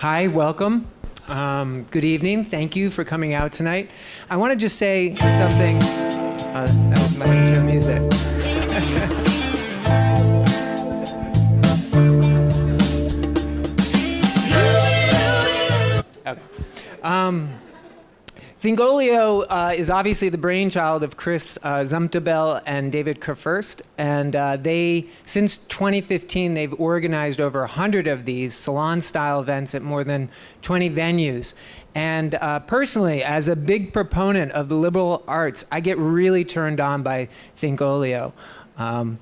Hi, welcome. Good evening. Thank you for coming out tonight. I want to just say something. That was my intro music. Okay. ThinkOlio is obviously the brainchild of Chris Zumtobel and David Kerfurst, and since 2015, they've organized over 100 of these salon-style events at more than 20 venues. And personally, as a big proponent of the liberal arts, I get really turned on by ThinkOlio. I'm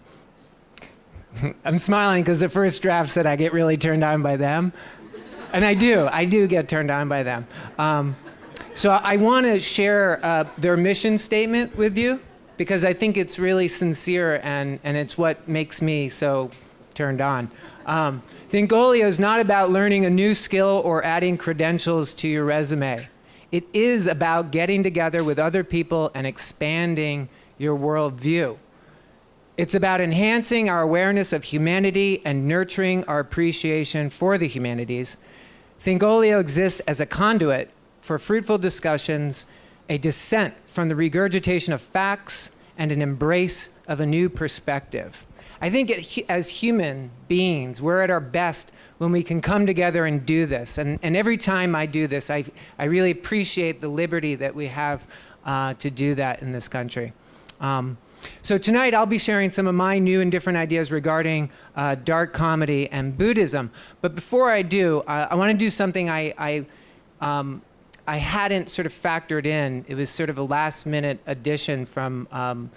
smiling because the first draft said I get really turned on by them. And I do get turned on by them. So I want to share their mission statement with you because I think it's really sincere and it's what makes me so turned on. ThinkOlio is not about learning a new skill or adding credentials to your resume. It is about getting together with other people and expanding your worldview. It's about enhancing our awareness of humanity and nurturing our appreciation for the humanities. ThinkOlio exists as a conduit for fruitful discussions, a dissent from the regurgitation of facts, and an embrace of a new perspective. I think as human beings, we're at our best when we can come together and do this. And every time I do this, I really appreciate the liberty that we have to do that in this country. So tonight I'll be sharing some of my new and different ideas regarding dark comedy and Buddhism. But before I do, I want to do something I hadn't sort of factored in. It was sort of a last-minute addition from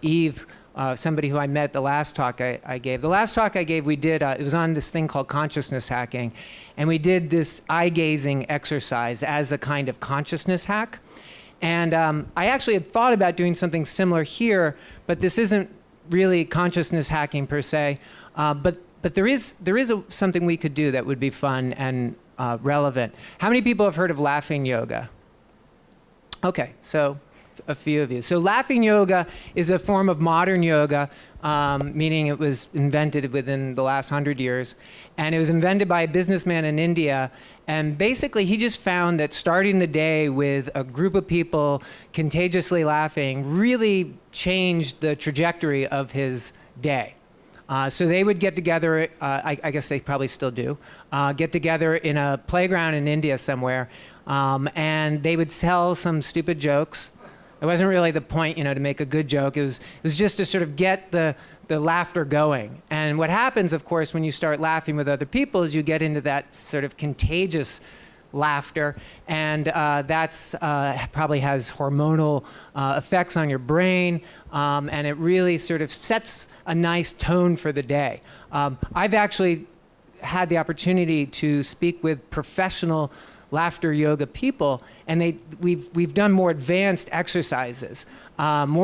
Eve, somebody who I met at the last talk I gave. The last talk I gave, it was on this thing called consciousness hacking, and we did this eye-gazing exercise as a kind of consciousness hack. And I actually had thought about doing something similar here, but this isn't really consciousness hacking per se. But there is something we could do that would be fun and relevant. How many people have heard of laughing yoga? Okay, so a few of you. So laughing yoga is a form of modern yoga, meaning it was invented within the last 100 years. And it was invented by a businessman in India. And basically, he just found that starting the day with a group of people contagiously laughing really changed the trajectory of his day. So they would get together, I guess they probably still do, get together in a playground in India somewhere, and they would tell some stupid jokes. It wasn't really the point, to make a good joke. It was just to sort of get the laughter going. And what happens, of course, when you start laughing with other people is you get into that sort of contagious laughter, and that's probably has hormonal effects on your brain, and it really sort of sets a nice tone for the day. I've actually had the opportunity to speak with professional laughter yoga people, and we've done more advanced exercises, and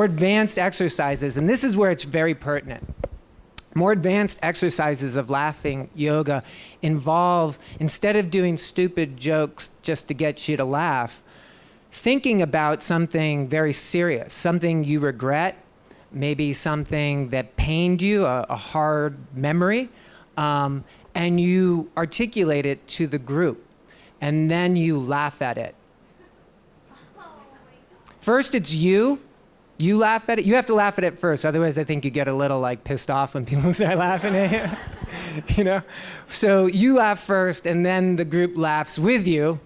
this is where it's very pertinent. More advanced exercises of laughing yoga involve, instead of doing stupid jokes just to get you to laugh, thinking about something very serious, something you regret, maybe something that pained you, a hard memory, and you articulate it to the group, and then you laugh at it. First, it's you. You laugh at it. You have to laugh at it first. Otherwise, I think you get a little pissed off when people start laughing at you. So you laugh first, and then the group laughs with you,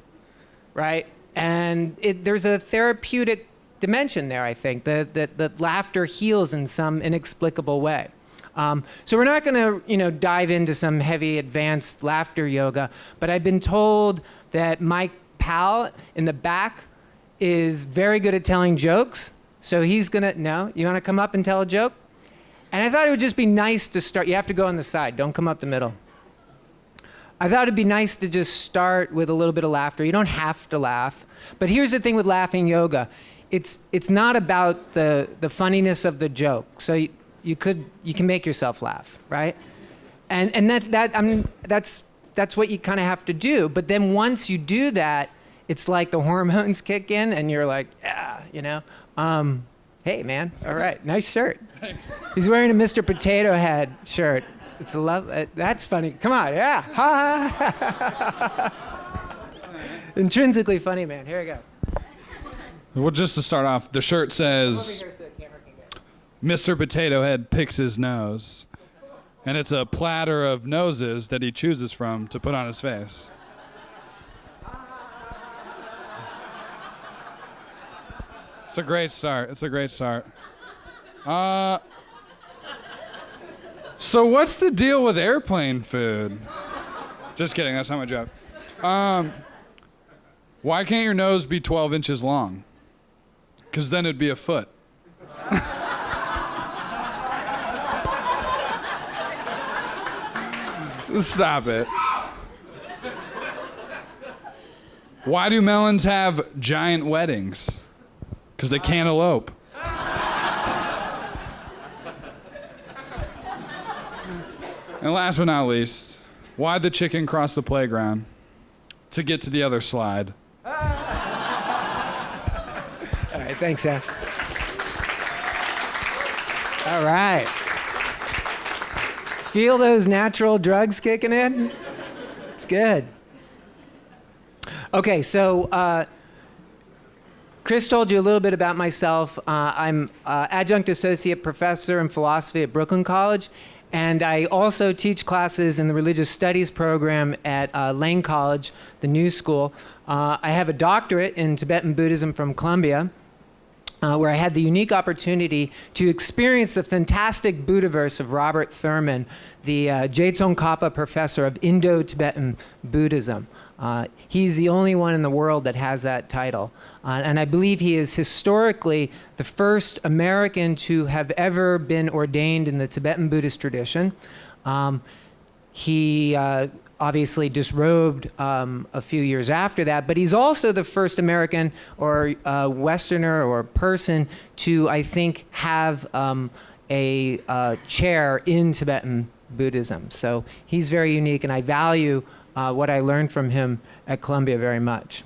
right? And there's a therapeutic dimension there, I think. The laughter heals in some inexplicable way. So we're not going to, dive into some heavy, advanced laughter yoga. But I've been told that Mike Powell in the back is very good at telling jokes. So he's you want to come up and tell a joke? And I thought it would just be nice to start. You have to go on the side. Don't come up the middle. I thought it'd be nice to just start with a little bit of laughter. You don't have to laugh. But here's the thing with laughing yoga. It's not about the funniness of the joke. So you can make yourself laugh, right? And that's what you kind of have to do. But then once you do that, it's like the hormones kick in, and you're like, yeah, Hey, man. All right. Nice shirt. Thanks. He's wearing a Mr. Potato Head shirt. It's a love. That's funny. Come on, yeah. Ha. Intrinsically funny, man. Here we go. Well, just to start off, the shirt says, Mr. Potato Head picks his nose. And it's a platter of noses that he chooses from to put on his face. It's a great start. It's a great start. So what's the deal with airplane food? Just kidding. That's not my joke. Why can't your nose be 12 inches long? Because then it'd be a foot. Stop it. Why do melons have giant weddings? Because they can't elope. And last but not least, why'd the chicken cross the playground? To get to the other slide. All right, thanks, Sam. All right. Feel those natural drugs kicking in? It's good. Okay, so Chris told you a little bit about myself. I'm adjunct associate professor in philosophy at Brooklyn College, and I also teach classes in the religious studies program at Lane College, the New School. I have a doctorate in Tibetan Buddhism from Columbia, where I had the unique opportunity to experience the fantastic Buddhaverse of Robert Thurman, the Je-Tsongkhapa professor of Indo-Tibetan Buddhism. He's the only one in the world that has that title. And I believe he is historically the first American to have ever been ordained in the Tibetan Buddhist tradition. He obviously disrobed a few years after that, but he's also the first American or Westerner or person to, I think, have a chair in Tibetan Buddhism. So he's very unique, and I value what I learned from him at Columbia very much.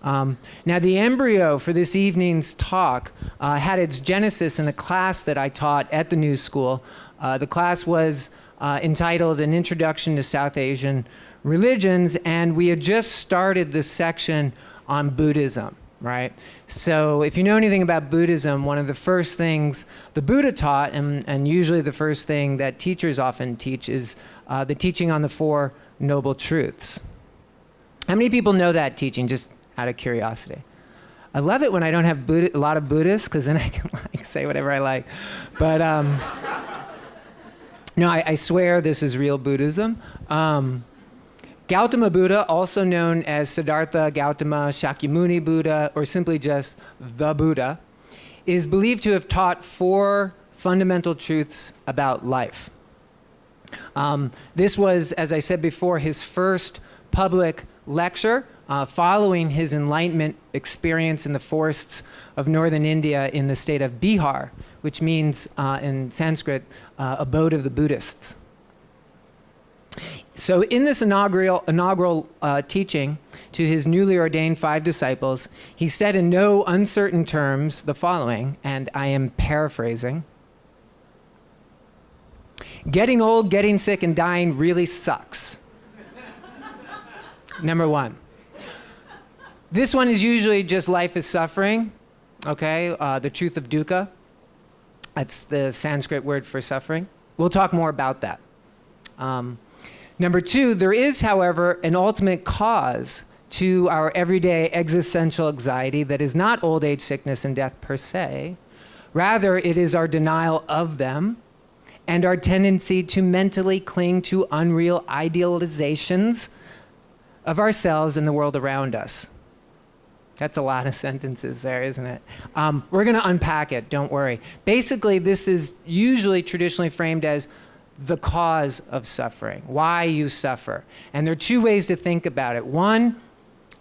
Now, the embryo for this evening's talk had its genesis in a class that I taught at the New School. The class was entitled An Introduction to South Asian Religions, and we had just started this section on Buddhism, right? So if you know anything about Buddhism, one of the first things the Buddha taught, and usually the first thing that teachers often teach, is the teaching on the Four Noble Truths. How many people know that teaching, just out of curiosity? I love it when I don't have a lot of Buddhists, because then I can say whatever I like. But no, I swear this is real Buddhism. Gautama Buddha, also known as Siddhartha Gautama Shakyamuni Buddha, or simply just the Buddha, is believed to have taught 4 fundamental truths about life. This was, as I said before, his first public lecture following his enlightenment experience in the forests of northern India in the state of Bihar, which means in Sanskrit, abode of the Buddhists. So in this inaugural teaching to his newly ordained 5 disciples, he said in no uncertain terms the following, and I am paraphrasing: getting old, getting sick, and dying really sucks. Number 1. This one is usually just life is suffering, okay? The truth of dukkha. That's the Sanskrit word for suffering. We'll talk more about that. Number 2, there is, however, an ultimate cause to our everyday existential anxiety that is not old age, sickness, and death per se. Rather, it is our denial of them and our tendency to mentally cling to unreal idealizations of ourselves and the world around us. That's a lot of sentences there, isn't it? We're going to unpack it, don't worry. Basically, this is usually traditionally framed as the cause of suffering, why you suffer. And there are 2 ways to think about it. One,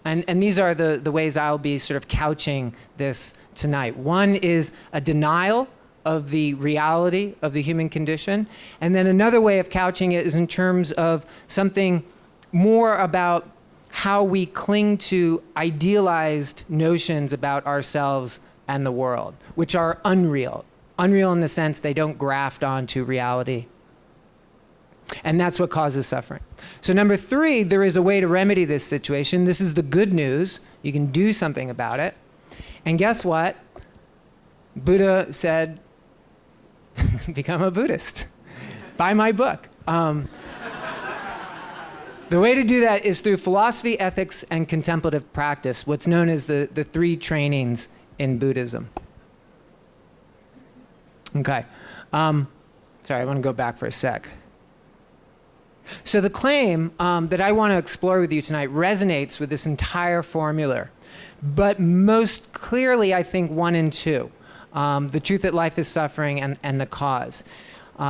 and these are the ways I'll be sort of couching this tonight. One is a denial of the reality of the human condition. And then another way of couching it is in terms of something more about how we cling to idealized notions about ourselves and the world, which are unreal. Unreal in the sense they don't graft onto reality. And that's what causes suffering. So number 3, there is a way to remedy this situation. This is the good news. You can do something about it. And guess what? Buddha said, become a Buddhist. Buy my book. The way to do that is through philosophy, ethics, and contemplative practice, what's known as the 3 trainings in Buddhism. Okay. Sorry, I want to go back for a sec. So the claim that I want to explore with you tonight resonates with this entire formula, but most clearly, I think, 1 and 2, the truth that life is suffering and the cause.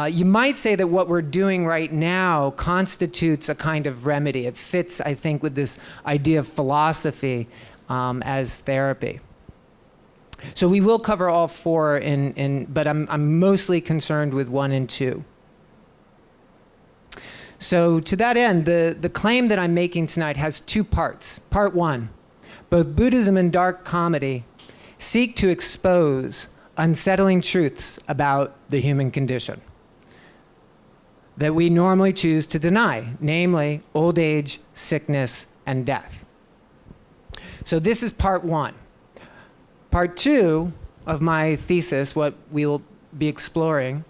You might say that what we're doing right now constitutes a kind of remedy. It fits, I think, with this idea of philosophy as therapy. So we will cover all 4, but I'm mostly concerned with 1 and 2. So to that end, the claim that I'm making tonight has 2 parts. Part 1, both Buddhism and dark comedy seek to expose unsettling truths about the human condition that we normally choose to deny, namely old age, sickness, and death. So this is part 1. Part 2 of my thesis, what we will be exploring,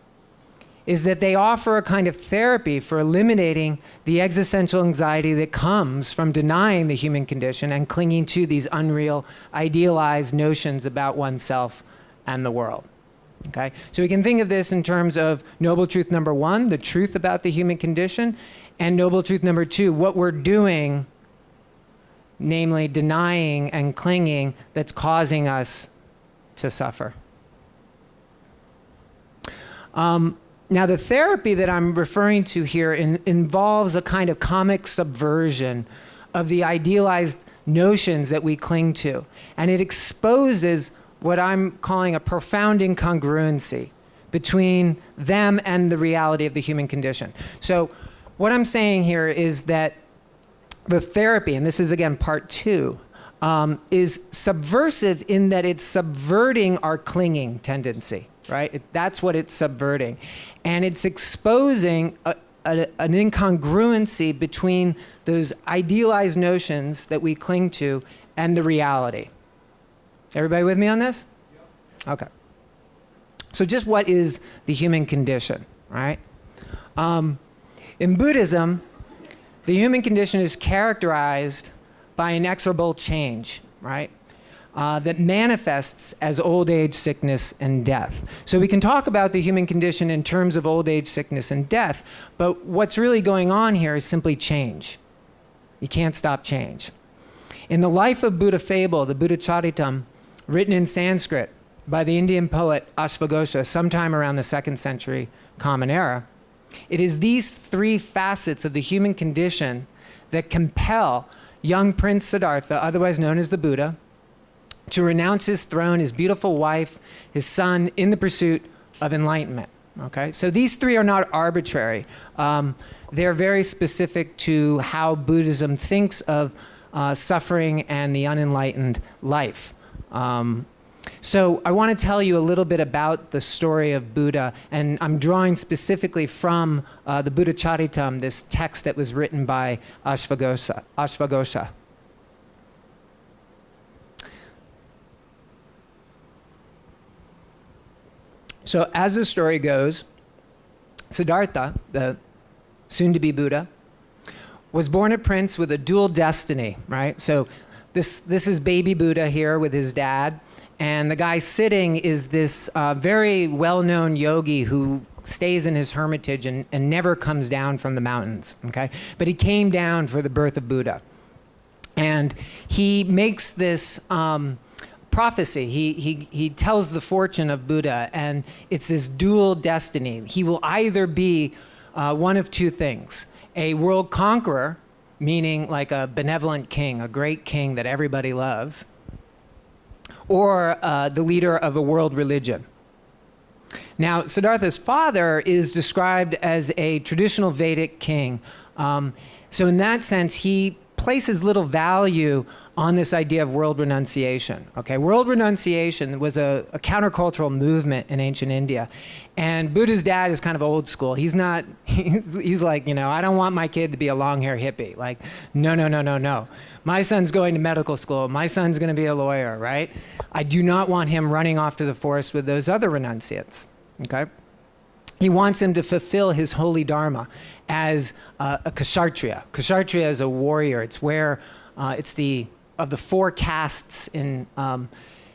is that they offer a kind of therapy for eliminating the existential anxiety that comes from denying the human condition and clinging to these unreal, idealized notions about oneself and the world. Okay? So we can think of this in terms of noble truth number 1, the truth about the human condition, and noble truth number 2, what we're doing, namely denying and clinging, that's causing us to suffer. Now, the therapy that I'm referring to here involves a kind of comic subversion of the idealized notions that we cling to. And it exposes what I'm calling a profound incongruency between them and the reality of the human condition. So what I'm saying here is that the therapy, and this is again part 2, is subversive in that it's subverting our clinging tendency, right? That's what it's subverting. And it's exposing an incongruency between those idealized notions that we cling to and the reality. Everybody with me on this? Okay. So just what is the human condition, right? In Buddhism, the human condition is characterized by inexorable change, right? That manifests as old age, sickness, and death. So we can talk about the human condition in terms of old age, sickness, and death, but what's really going on here is simply change. You can't stop change. In the Life of Buddha fable, the Buddha Charitam, written in Sanskrit by the Indian poet Ashvaghosha sometime around the 2nd century Common Era, it is these 3 facets of the human condition that compel young Prince Siddhartha, otherwise known as the Buddha, to renounce his throne, his beautiful wife, his son, in the pursuit of enlightenment. Okay? So these 3 are not arbitrary. They're very specific to how Buddhism thinks of suffering and the unenlightened life. So I want to tell you a little bit about the story of Buddha, and I'm drawing specifically from the Buddha Charitam, this text that was written by Ashvaghosha. So as the story goes, Siddhartha, the soon-to-be Buddha, was born a prince with a dual destiny, right? So this is baby Buddha here with his dad, and the guy sitting is this very well-known yogi who stays in his hermitage and never comes down from the mountains, okay? But he came down for the birth of Buddha. And he makes this prophecy. He tells the fortune of Buddha, and it's this dual destiny. He will either be one of 2 things: a world conqueror, meaning like a benevolent king, a great king that everybody loves, or the leader of a world religion. Now, Siddhartha's father is described as a traditional Vedic king. So in that sense, he places little value on this idea of world renunciation. Okay, world renunciation was a countercultural movement in ancient India. And Buddha's dad is kind of old school. He's not, he's like, I don't want my kid to be a long-hair hippie. Like, no, no, no, no, no. My son's going to medical school. My son's going to be a lawyer, right? I do not want him running off to the forest with those other renunciates, okay? He wants him to fulfill his holy dharma as a kshatriya. Kshatriya is a warrior. It's where, of the 4 castes in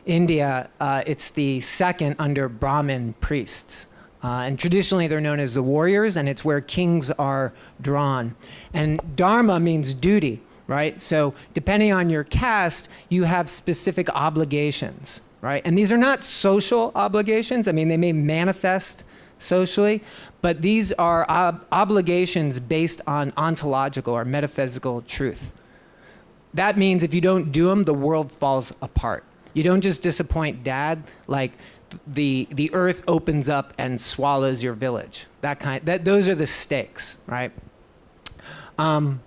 India, it's the second under Brahmin priests. And traditionally they're known as the warriors, and it's where kings are drawn. And dharma means duty, right? So depending on your caste, you have specific obligations, right? And these are not social obligations. I mean, they may manifest socially, but these are obligations based on ontological or metaphysical truth. That means if you don't do them, the world falls apart. You don't just disappoint dad, like the earth opens up and swallows your village. Those are the stakes, right? So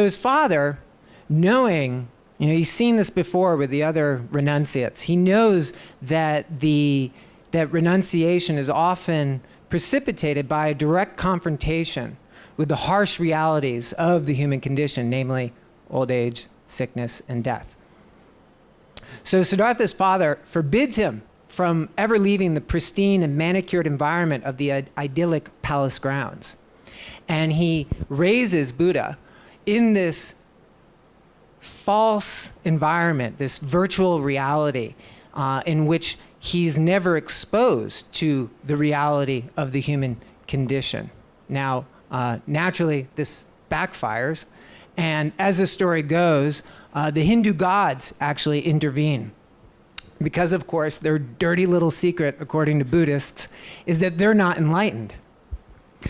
his father, knowing, he's seen this before with the other renunciates. He knows that that renunciation is often precipitated by a direct confrontation with the harsh realities of the human condition, namely old age, sickness, and death. So Siddhartha's father forbids him from ever leaving the pristine and manicured environment of the idyllic palace grounds. And he raises Buddha in this false environment, this virtual reality in which he's never exposed to the reality of the human condition. Now, naturally, this backfires. And as the story goes, the Hindu gods actually intervene. Because, of course, their dirty little secret, according to Buddhists, is that they're not enlightened.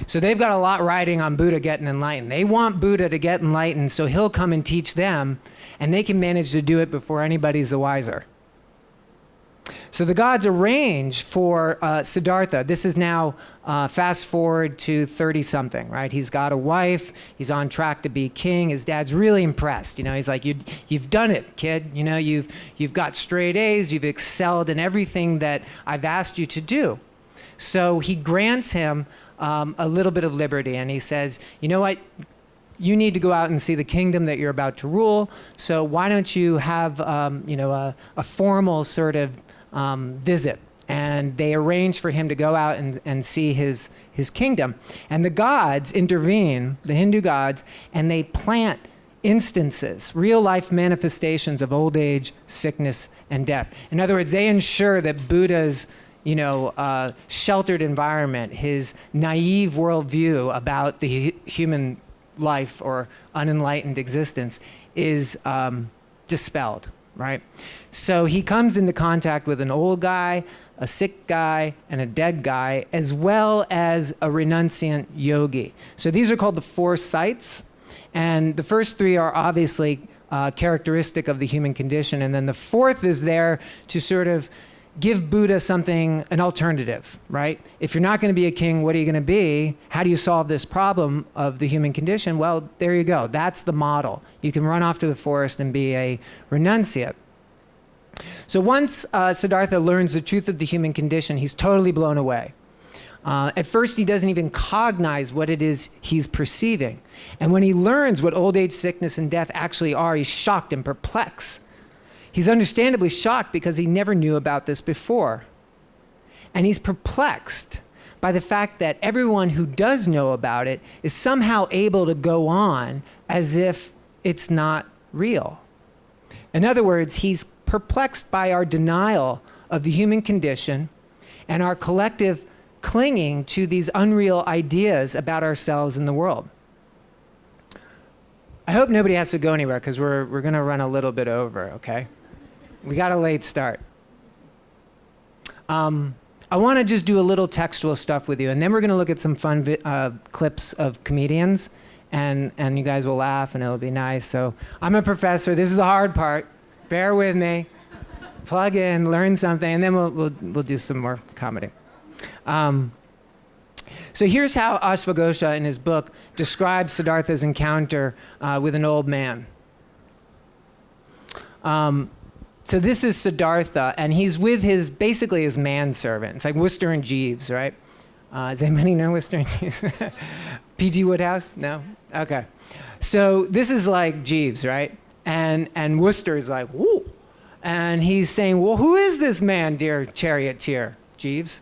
So they've got a lot riding on Buddha getting enlightened. They want Buddha to get enlightened so he'll come and teach them, and they can manage to do it before anybody's the wiser. So the gods arrange for Siddhartha. This is now fast forward to 30-something, right? He's got a wife. He's on track to be king. His dad's really impressed. He's like, you've done it, kid. You've got straight A's. You've excelled in everything that I've asked you to do. So he grants him a little bit of liberty, and he says, you know what? You need to go out and see the kingdom that you're about to rule. So why don't you have a formal sort of visit? And they arrange for him to go out and see his kingdom. And the gods intervene, the Hindu gods, and they plant instances, real life manifestations of old age, sickness, and death. In other words, they ensure that Buddha's sheltered environment, his naive worldview about the human life or unenlightened existence is dispelled, right? So he comes into contact with an old guy, a sick guy, and a dead guy, as well as a renunciant yogi. So these are called the 4 sights, and the first 3 are obviously characteristic of the human condition, and then the 4th is there to sort of give Buddha an alternative, right? If you're not going to be a king, what are you going to be? How do you solve this problem of the human condition? Well, there you go. That's the model. You can run off to the forest and be a renunciate. So once Siddhartha learns the truth of the human condition, he's totally blown away. At first, he doesn't even cognize what it is he's perceiving. And when he learns what old age, sickness, and death actually are, he's shocked and perplexed. He's understandably shocked because he never knew about this before. And he's perplexed by the fact that everyone who does know about it is somehow able to go on as if it's not real. In other words, he's perplexed by our denial of the human condition and our collective clinging to these unreal ideas about ourselves and the world. I hope nobody has to go anywhere because we're going to run a little bit over, okay? We got a late start. I want to just do a little textual stuff with you, and then we're going to look at some fun clips of comedians, and you guys will laugh, and it'll be nice. So I'm a professor. This is the hard part. Bear with me. Plug in, learn something, and then we'll do some more comedy. So here's how Ashvaghosha in his book describes Siddhartha's encounter with an old man. So this is Siddhartha, and he's with basically his manservant. It's like Worcester and Jeeves, right? Does anybody know Worcester and Jeeves? P.G. Wodehouse? No? Okay. So this is like Jeeves, right? And Worcester is like, whoo. And he's saying, well, who is this man, dear charioteer, Jeeves?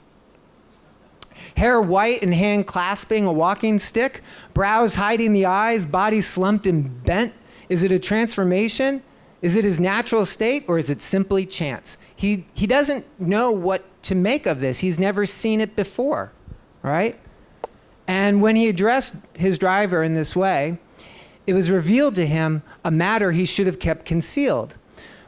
Hair white and hand clasping a walking stick, brows hiding the eyes, body slumped and bent. Is it a transformation? Is it his natural state, or is it simply chance? He doesn't know what to make of this. He's never seen it before, right? And when he addressed his driver in this way, it was revealed to him a matter he should have kept concealed,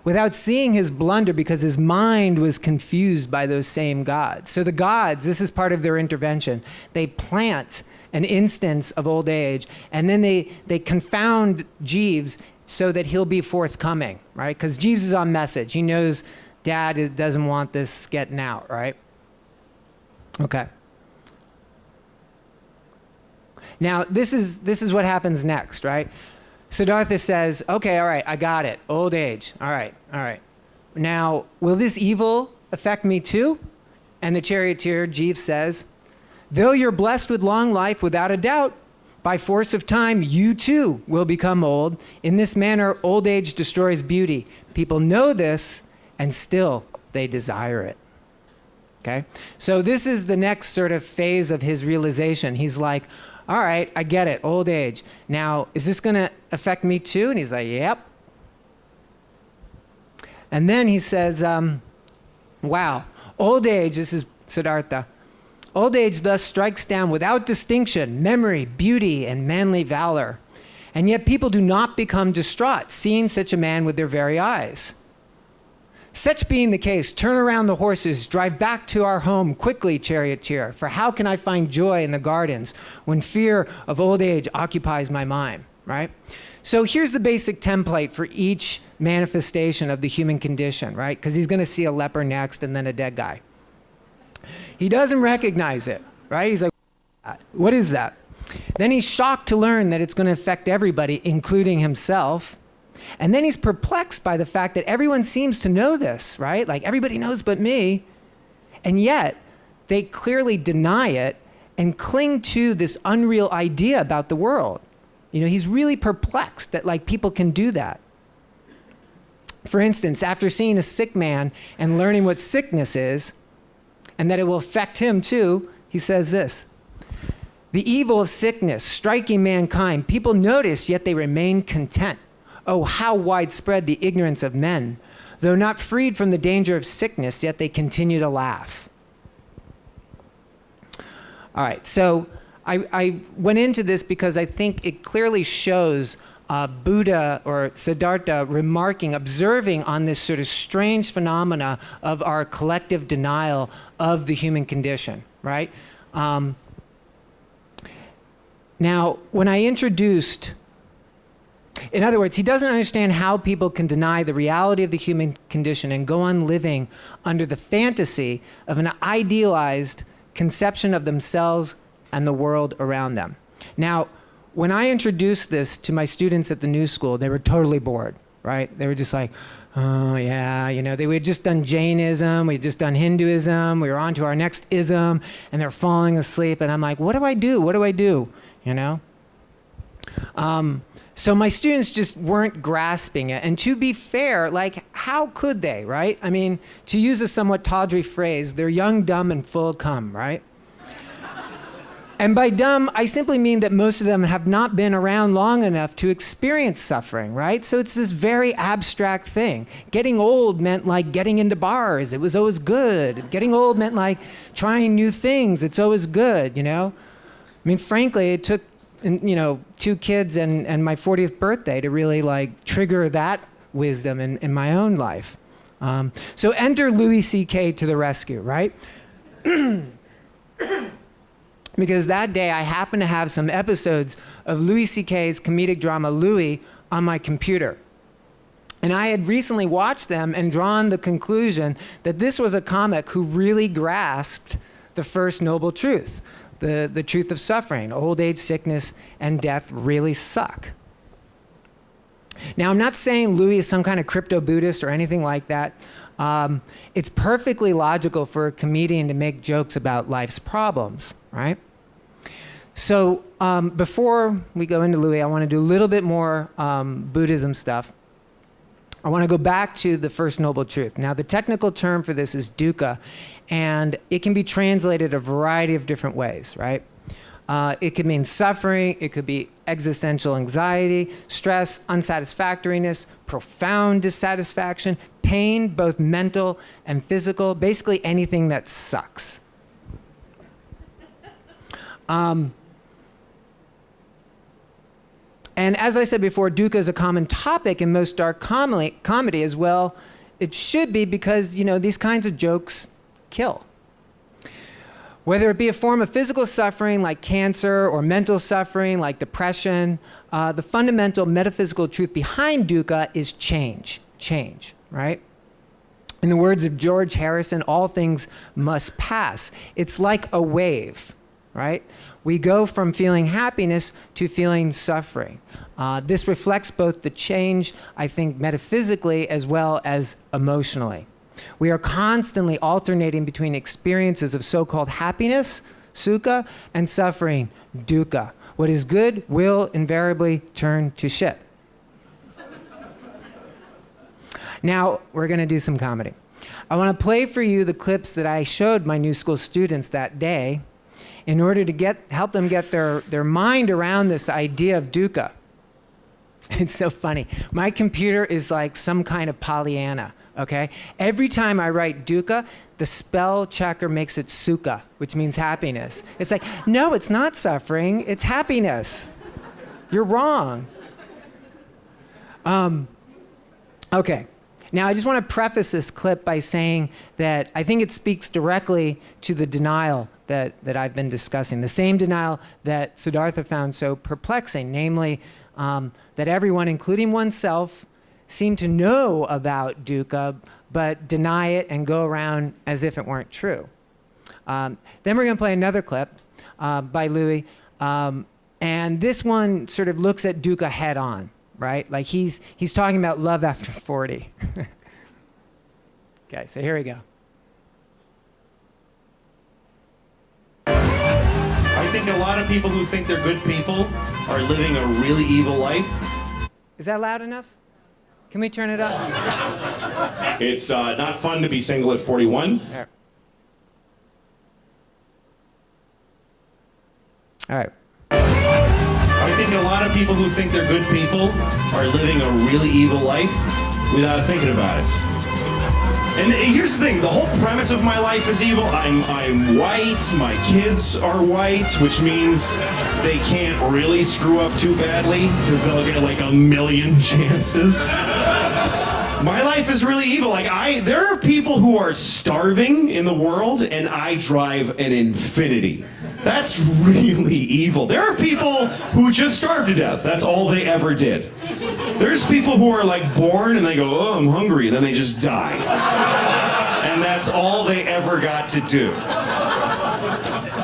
without seeing his blunder, because his mind was confused by those same gods. So the gods, this is part of their intervention, they plant an instance of old age, and then they confound Jeeves so that he'll be forthcoming, right? Because Jeeves is on message. He knows Dad doesn't want this getting out, right? Okay. Now, this is what happens next, right? Siddhartha says, okay, all right, I got it. Old age. All right. Now, will this evil affect me too? And the charioteer, Jeeves, says, though you're blessed with long life, without a doubt, by force of time, you too will become old. In this manner, old age destroys beauty. People know this, and still they desire it. Okay? So this is the next sort of phase of his realization. He's like, all right, I get it, old age. Now, is this going to affect me too? And he's like, yep. And then he says, wow, old age, this is Siddhartha, old age thus strikes down without distinction, memory, beauty, and manly valor. And yet people do not become distraught, seeing such a man with their very eyes. Such being the case, turn around the horses, drive back to our home quickly, charioteer, for how can I find joy in the gardens when fear of old age occupies my mind, right? So here's the basic template for each manifestation of the human condition, right? Because he's going to see a leper next and then a dead guy. He doesn't recognize it, right? He's like, what is that? Then he's shocked to learn that it's going to affect everybody, including himself. And then he's perplexed by the fact that everyone seems to know this, right? Like everybody knows but me. And yet they clearly deny it and cling to this unreal idea about the world. You know, he's really perplexed that like people can do that. For instance, after seeing a sick man and learning what sickness is, and that it will affect him too, he says this: the evil of sickness striking mankind, people notice, yet they remain content. Oh, how widespread the ignorance of men. Though not freed from the danger of sickness, yet they continue to laugh. All right, so I went into this because I think it clearly shows Buddha or Siddhartha observing on this sort of strange phenomena of our collective denial of the human condition, right? Now, when I introduced, in other words, he doesn't understand how people can deny the reality of the human condition and go on living under the fantasy of an idealized conception of themselves and the world around them. Now, when I introduced this to my students at the New School, they were totally bored, right? They were just like, oh yeah, you know, we had just done Jainism, we had just done Hinduism, we were on to our next ism, and they're falling asleep, and I'm like, what do I do? What do I do? You know? So my students just weren't grasping it. And to be fair, like, how could they, right? I mean, to use a somewhat tawdry phrase, they're young, dumb, and full of cum, right? And by dumb, I simply mean that most of them have not been around long enough to experience suffering, right? So it's this very abstract thing. Getting old meant like getting into bars. It was always good. Getting old meant like trying new things. It's always good, you know? I mean, frankly, it took, you know, 2 kids and my 40th birthday to really like trigger that wisdom in my own life. So enter Louis C.K. to the rescue, right? Because that day I happened to have some episodes of Louis C.K.'s comedic drama Louis on my computer. And I had recently watched them and drawn the conclusion that this was a comic who really grasped the first noble truth, the truth of suffering. Old age, sickness, and death really suck. Now, I'm not saying Louis is some kind of crypto-Buddhist or anything like that. It's perfectly logical for a comedian to make jokes about life's problems, right? So before we go into Louis, I want to do a little bit more Buddhism stuff. I want to go back to the First Noble Truth. Now, the technical term for this is dukkha, and it can be translated a variety of different ways, right? It could mean suffering, it could be existential anxiety, stress, unsatisfactoriness, profound dissatisfaction, pain, both mental and physical, basically anything that sucks. And as I said before, dukkha is a common topic in most dark comedy as well. It should be because, you know, these kinds of jokes kill. Whether it be a form of physical suffering like cancer or mental suffering like depression, the fundamental metaphysical truth behind dukkha is change, right? In the words of George Harrison, all things must pass. It's like a wave, right? We go from feeling happiness to feeling suffering. This reflects both the change, I think, metaphysically as well as emotionally. We are constantly alternating between experiences of so-called happiness, sukha, and suffering, dukkha. What is good will invariably turn to shit. Now, we're going to do some comedy. I want to play for you the clips that I showed my new school students that day in order to help them get their mind around this idea of dukkha. It's so funny. My computer is like some kind of Pollyanna, okay? Every time I write dukkha, the spell checker makes it sukha, which means happiness. It's like, no, it's not suffering, it's happiness. You're wrong. Okay. Now, I just want to preface this clip by saying that I think it speaks directly to the denial that I've been discussing, the same denial that Siddhartha found so perplexing, namely that everyone, including oneself, seem to know about dukkha, but deny it and go around as if it weren't true. Then we're going to play another clip by Louis, and this one sort of looks at dukkha head on, right? Like he's talking about love after 40. Okay, so here we go. I think a lot of people who think they're good people are living a really evil life. Is that loud enough? Can we turn it up? It's not fun to be single at 41. All right. I think a lot of people who think they're good people are living a really evil life without thinking about it. And here's the thing, the whole premise of my life is evil. I'm white, my kids are white, which means they can't really screw up too badly because they'll get like a million chances. My life is really evil. There are people who are starving in the world and I drive an Infiniti. That's really evil. There are people who just starve to death. That's all they ever did. There's people who are like born and they go, oh, I'm hungry, and then they just die. And that's all they ever got to do.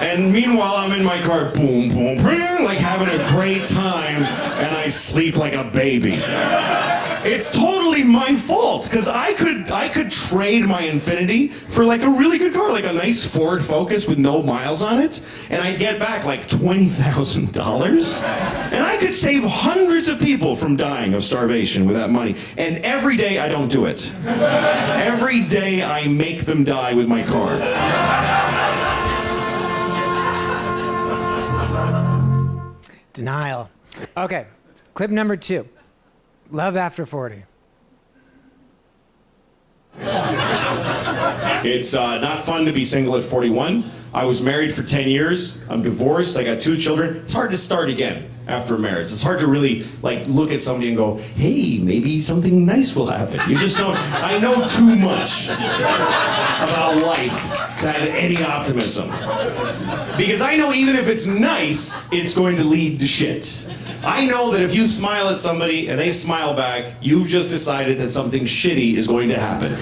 And meanwhile, I'm in my car, boom, boom, boom, like having a great time, and I sleep like a baby. It's totally my fault, because I could trade my Infiniti for like a really good car, like a nice Ford Focus with no miles on it, and I'd get back like $20,000. And I could save hundreds of people from dying of starvation with that money. And every day I don't do it. Every day I make them die with my car. Denial. Okay, clip number 2. Love after 40. It's not fun to be single at 41. I was married for 10 years. I'm divorced. I got 2 children. It's hard to start again after a marriage. It's hard to really like look at somebody and go, hey, maybe something nice will happen. You just don't. I know too much about life to have any optimism. Because I know even if it's nice, it's going to lead to shit. I know that if you smile at somebody and they smile back, you've just decided that something shitty is going to happen.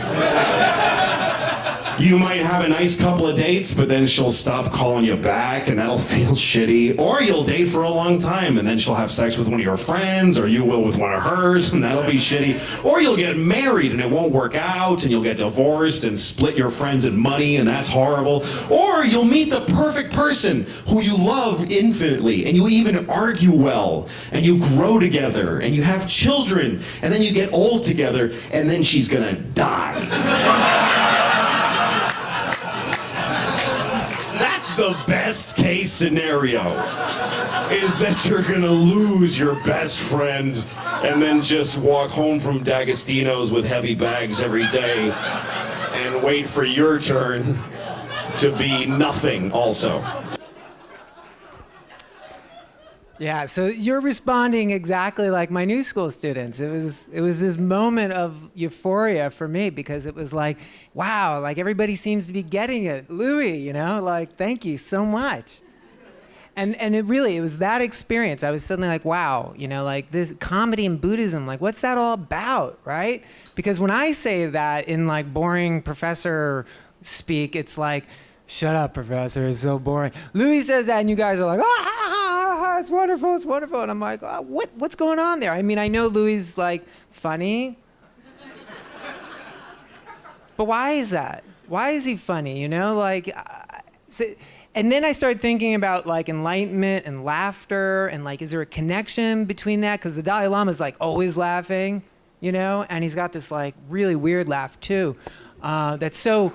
You might have a nice couple of dates, but then she'll stop calling you back, and that'll feel shitty. Or you'll date for a long time, and then she'll have sex with one of your friends, or you will with one of hers, and that'll be shitty. Or you'll get married, and it won't work out, and you'll get divorced and split your friends and money, and that's horrible. Or you'll meet the perfect person who you love infinitely, and you even argue well, and you grow together, and you have children, and then you get old together, and then she's gonna die. That's the best case scenario, is that you're gonna lose your best friend and then just walk home from D'Agostino's with heavy bags every day and wait for your turn to be nothing also. Yeah, so you're responding exactly like my new school students. It was this moment of euphoria for me, because it was like, wow, like everybody seems to be getting it. Louis, you know, like, thank you so much. And it was that experience. I was suddenly like, wow, you know, like this comedy and Buddhism, like what's that all about, right? Because when I say that in like boring professor speak, it's like, shut up, professor, it's so boring. Louis says that and you guys are like, it's wonderful, it's wonderful. And I'm like, oh, what's going on there? I mean, I know Louis is like funny, but why is that? Why is he funny, you know? Like, and then I started thinking about like enlightenment and laughter and like, is there a connection between that? Because the Dalai Lama is like always laughing, you know? And he's got this like really weird laugh too. That's so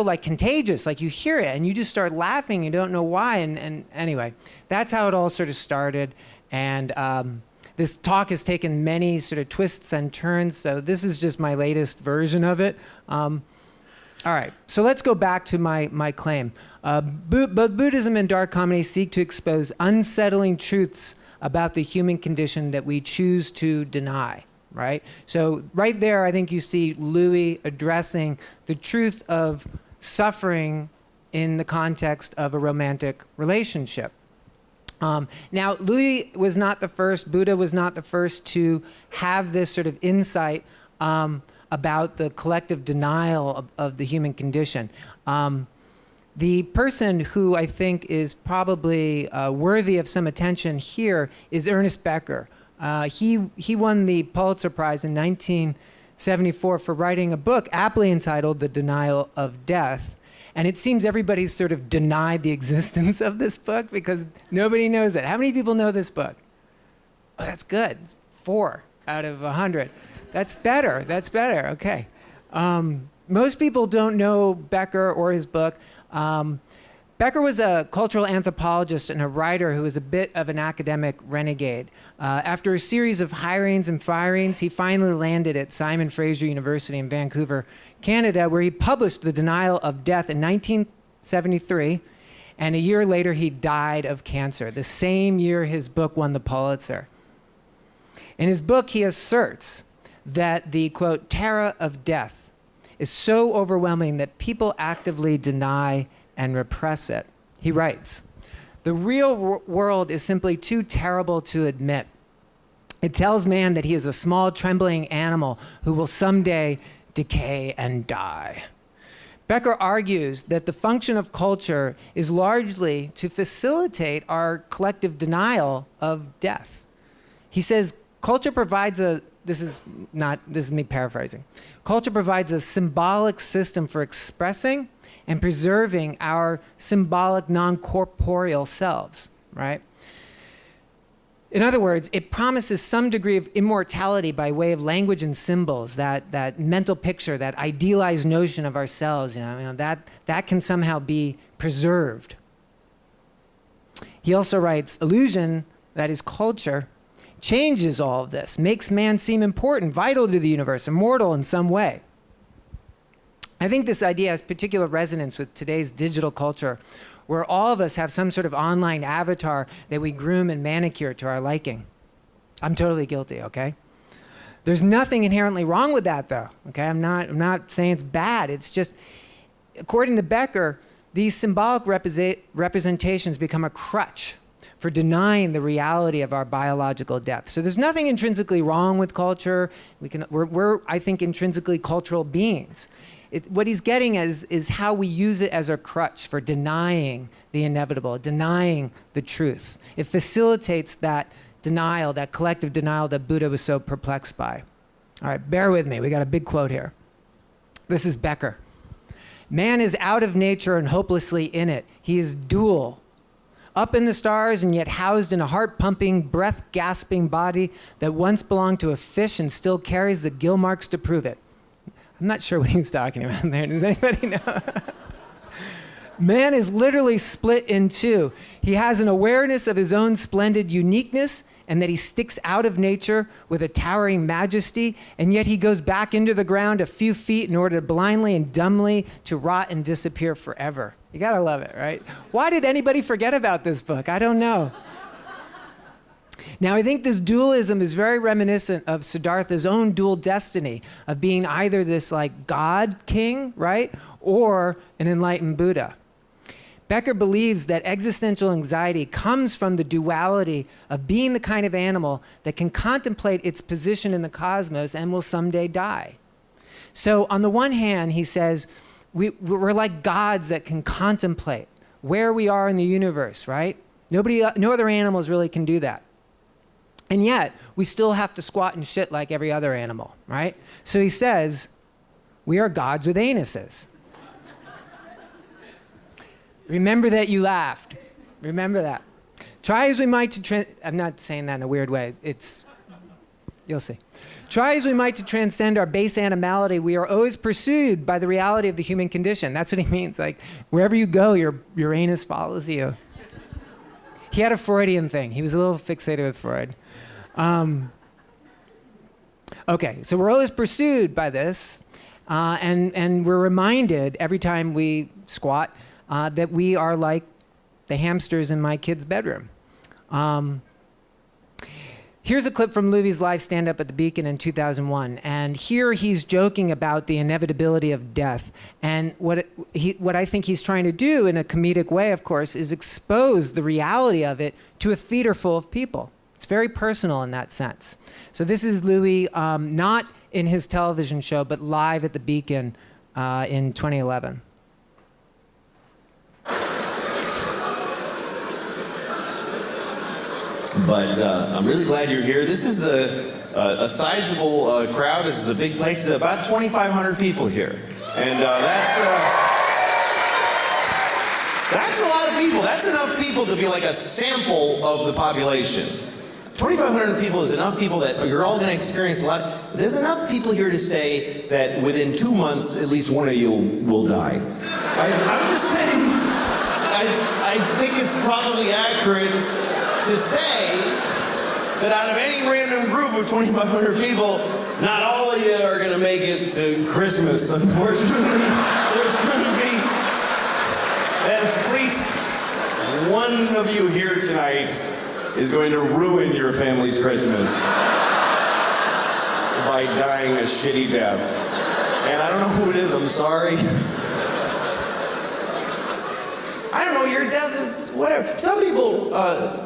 like contagious, like you hear it and you just start laughing, you don't know why. And anyway, that's how it all sort of started. And this talk has taken many sort of twists and turns, so this is just my latest version of it. All right, so let's go back to my claim. Both Buddhism and dark comedy seek to expose unsettling truths about the human condition that we choose to deny. Right? So right there, I think you see Louis addressing the truth of suffering in the context of a romantic relationship. Now, Louis was not the first, Buddha was not the first to have this sort of insight about the collective denial of the human condition. The person who I think is probably worthy of some attention here is Ernest Becker. He won the Pulitzer Prize in 1974 for writing a book aptly entitled The Denial of Death. And it seems everybody's sort of denied the existence of this book because nobody knows it. How many people know this book? Oh, that's good. It's 4 out of 100. That's better. That's better. Okay. Most people don't know Becker or his book. Becker was a cultural anthropologist and a writer who was a bit of an academic renegade. After a series of hirings and firings, he finally landed at Simon Fraser University in Vancouver, Canada, where he published The Denial of Death in 1973, and a year later he died of cancer, the same year his book won the Pulitzer. In his book, he asserts that the, quote, terror of death is so overwhelming that people actively deny and repress it. He writes, "The real world is simply too terrible to admit. It tells man that he is a small, trembling animal who will someday decay and die." Becker argues that the function of culture is largely to facilitate our collective denial of death. He says, culture provides this is me paraphrasing. Culture provides a symbolic system for expressing and preserving our symbolic non-corporeal selves, right? In other words, it promises some degree of immortality by way of language and symbols, that mental picture, that idealized notion of ourselves, that can somehow be preserved. He also writes, illusion, that is culture, changes all of this, makes man seem important, vital to the universe, immortal in some way. I think this idea has particular resonance with today's digital culture, where all of us have some sort of online avatar that we groom and manicure to our liking. I'm totally guilty, okay? There's nothing inherently wrong with that, though, okay? I'm not saying it's bad. It's just, according to Becker, these symbolic representations become a crutch for denying the reality of our biological death. So there's nothing intrinsically wrong with culture. We're I think, intrinsically cultural beings. what he's getting is how we use it as a crutch for denying the inevitable, denying the truth. It facilitates that denial, that collective denial that Buddha was so perplexed by. All right, bear with me. We got a big quote here. This is Becker. Man is out of nature and hopelessly in it. He is dual, up in the stars and yet housed in a heart-pumping, breath-gasping body that once belonged to a fish and still carries the gill marks to prove it. I'm not sure what he was talking about there. Does anybody know? Man is literally split in two. He has an awareness of his own splendid uniqueness and that he sticks out of nature with a towering majesty, and yet he goes back into the ground a few feet in order blindly and dumbly to rot and disappear forever. You gotta love it, right? Why did anybody forget about this book? I don't know. Now, I think this dualism is very reminiscent of Siddhartha's own dual destiny of being either this like God king, right, or an enlightened Buddha. Becker believes that existential anxiety comes from the duality of being the kind of animal that can contemplate its position in the cosmos and will someday die. So on the one hand, he says, we're like gods that can contemplate where we are in the universe, right? No other animals really can do that. And yet, we still have to squat and shit like every other animal, right? So he says, we are gods with anuses. Remember that you laughed. Remember that. Try as we might to I'm not saying that in a weird way. You'll see. Try as we might to transcend our base animality, we are always pursued by the reality of the human condition. That's what he means. Like, wherever you go, your anus follows you. He had a Freudian thing. He was a little fixated with Freud. Okay, so we're always pursued by this, and we're reminded every time we squat that we are like the hamsters in my kid's bedroom. Here's a clip from Louis' live stand-up at the Beacon in 2001, and here he's joking about the inevitability of death. And what I think he's trying to do in a comedic way, of course, is expose the reality of it to a theater full of people. It's very personal in that sense. So this is Louis, not in his television show, but live at the Beacon in 2011. But I'm really glad you're here. This is a sizable crowd. This is a big place. There's about 2,500 people here. And that's a lot of people. That's enough people to be like a sample of the population. 2,500 people is enough people that you're all going to experience a lot. There's enough people here to say that within 2 months, at least one of you will die. I'm just saying, I think it's probably accurate to say that out of any random group of 2,500 people, not all of you are going to make it to Christmas, unfortunately. There's going to be at least one of you here tonight is going to ruin your family's Christmas by dying a shitty death. And I don't know who it is, I'm sorry. I don't know, your death is whatever. Some people,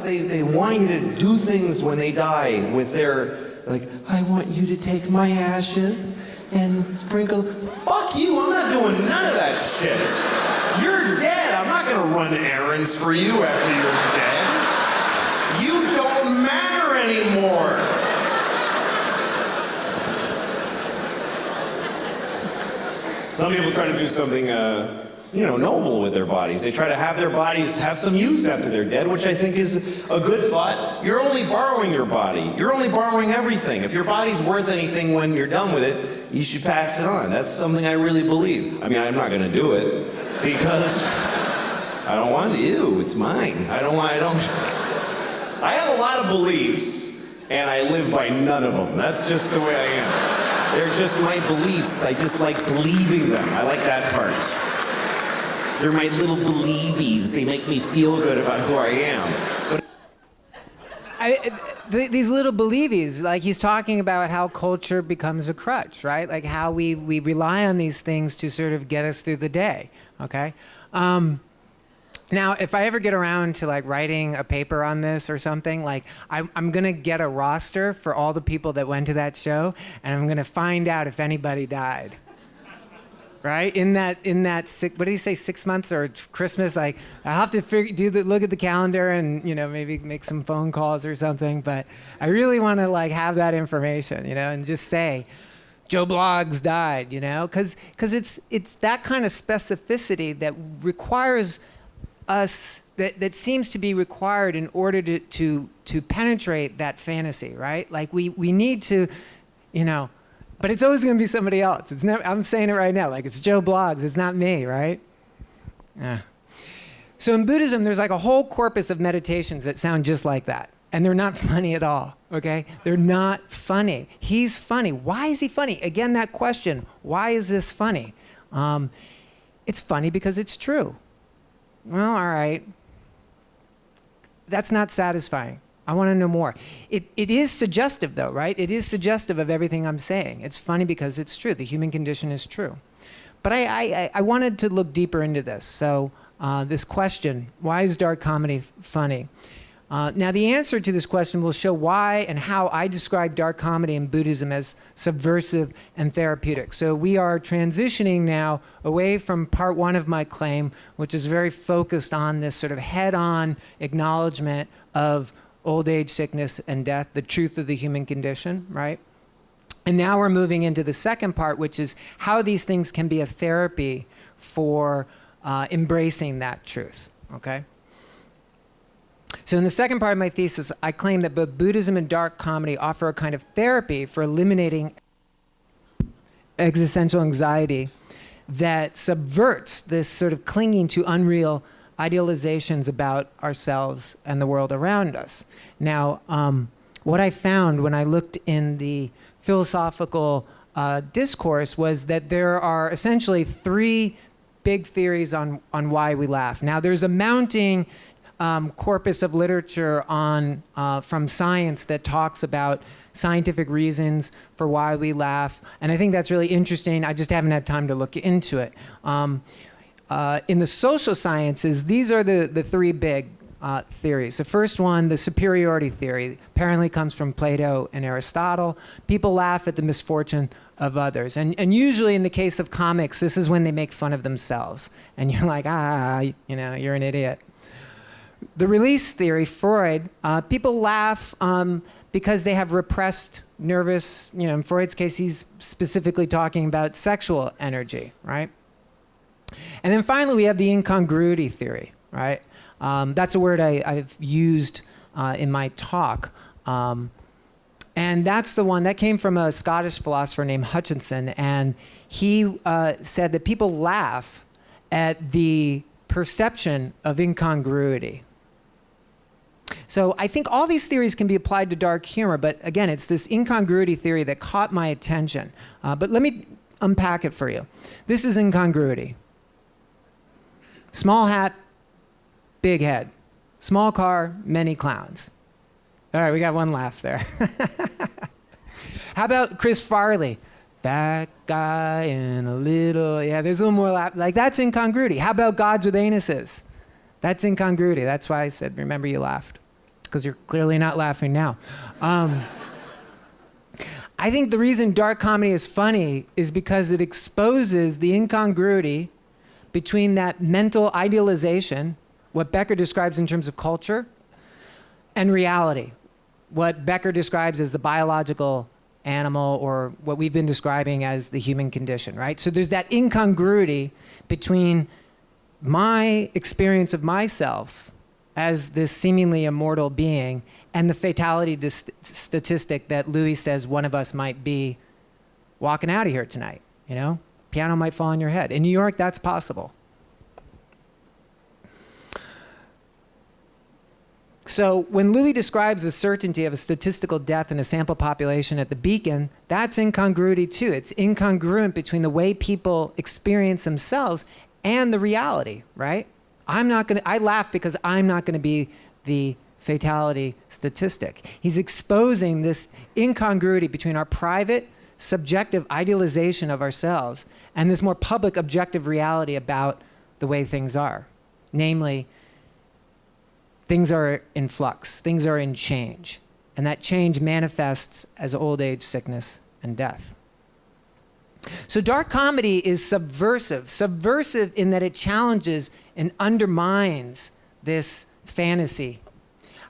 they want you to do things when they die with their, like, I want you to take my ashes and sprinkle. Fuck you, I'm not doing none of that shit. You're dead, I'm not gonna run errands for you after you're dead. You don't matter anymore. Some people try to do something, noble with their bodies. They try to have their bodies have some use after they're dead, which I think is a good thought. You're only borrowing your body. You're only borrowing everything. If your body's worth anything when you're done with it, you should pass it on. That's something I really believe. I mean, I'm not going to do it because I don't want to. It's mine. I have a lot of beliefs, and I live by none of them. That's just the way I am. They're just my beliefs. I just like believing them. I like that part. They're my little believies. They make me feel good about who I am. These little believies, like he's talking about how culture becomes a crutch, right? Like how we rely on these things to sort of get us through the day, okay? Now, if I ever get around to like writing a paper on this or something, like I'm gonna get a roster for all the people that went to that show, and I'm gonna find out if anybody died. right? In that six, what did he say, 6 months or Christmas? Like, I have to look at the calendar and, maybe make some phone calls or something. But I really want to have that information, and just say, Joe Bloggs died, because it's that kind of specificity that requires us, that seems to be required in order to penetrate that fantasy, right? Like we need to, but it's always going to be somebody else. It's never, I'm saying it right now, like it's Joe Bloggs, it's not me, right? Yeah. So in Buddhism, there's a whole corpus of meditations that sound just like that. And they're not funny at all, okay? They're not funny. He's funny. Why is he funny? Again, that question, why is this funny? It's funny because it's true. Well, all right. That's not satisfying. I want to know more. It is suggestive, though, right? It is suggestive of everything I'm saying. It's funny because it's true. The human condition is true. But I wanted to look deeper into this. So this question, why is dark comedy funny? Now, the answer to this question will show why and how I describe dark comedy in Buddhism as subversive and therapeutic. So we are transitioning now away from part one of my claim, which is very focused on this sort of head-on acknowledgement of old age, sickness, and death, the truth of the human condition, right? And now we're moving into the second part, which is how these things can be a therapy for embracing that truth, okay? So in the second part of my thesis, I claim that both Buddhism and dark comedy offer a kind of therapy for eliminating existential anxiety that subverts this sort of clinging to unreal idealizations about ourselves and the world around us. Now, what I found when I looked in the philosophical discourse was that there are essentially three big theories on why we laugh. Now, there's a mounting corpus of literature on from science that talks about scientific reasons for why we laugh, and I think that's really interesting. I just haven't had time to look into it. In the social sciences, these are the three big theories. The first one, the superiority theory, apparently comes from Plato and Aristotle. People laugh at the misfortune of others. And usually in the case of comics, this is when they make fun of themselves. And you're like, you're an idiot. The release theory, Freud, people laugh because they have repressed nervous, in Freud's case, he's specifically talking about sexual energy, right? And then finally, we have the incongruity theory, right? That's a word I've used in my talk. And that's the one that came from a Scottish philosopher named Hutchinson. And he said that people laugh at the perception of incongruity. So I think all these theories can be applied to dark humor, but again, it's this incongruity theory that caught my attention. But let me unpack it for you. This is incongruity. Small hat, big head. Small car, many clowns. All right, we got one laugh there. How about Chris Farley? That guy and a little, there's a little more laugh. Like, that's incongruity. How about gods with anuses? That's incongruity. That's why I said, remember you laughed, because you're clearly not laughing now. I think the reason dark comedy is funny is because it exposes the incongruity between that mental idealization, what Becker describes in terms of culture, and reality, what Becker describes as the biological animal, or what we've been describing as the human condition, right? So there's that incongruity between my experience of myself as this seemingly immortal being and the fatality statistic that Louis says one of us might be walking out of here tonight, Piano might fall on your head. In New York, that's possible. So when Louis describes the certainty of a statistical death in a sample population at the Beacon, that's incongruity too. It's incongruent between the way people experience themselves and the reality, right? I laugh because I'm not going to be the fatality statistic. He's exposing this incongruity between our private, subjective idealization of ourselves and this more public, objective reality about the way things are. Namely, things are in flux, things are in change, and that change manifests as old age, sickness, and death. So dark comedy is subversive. Subversive in that it challenges and undermines this fantasy.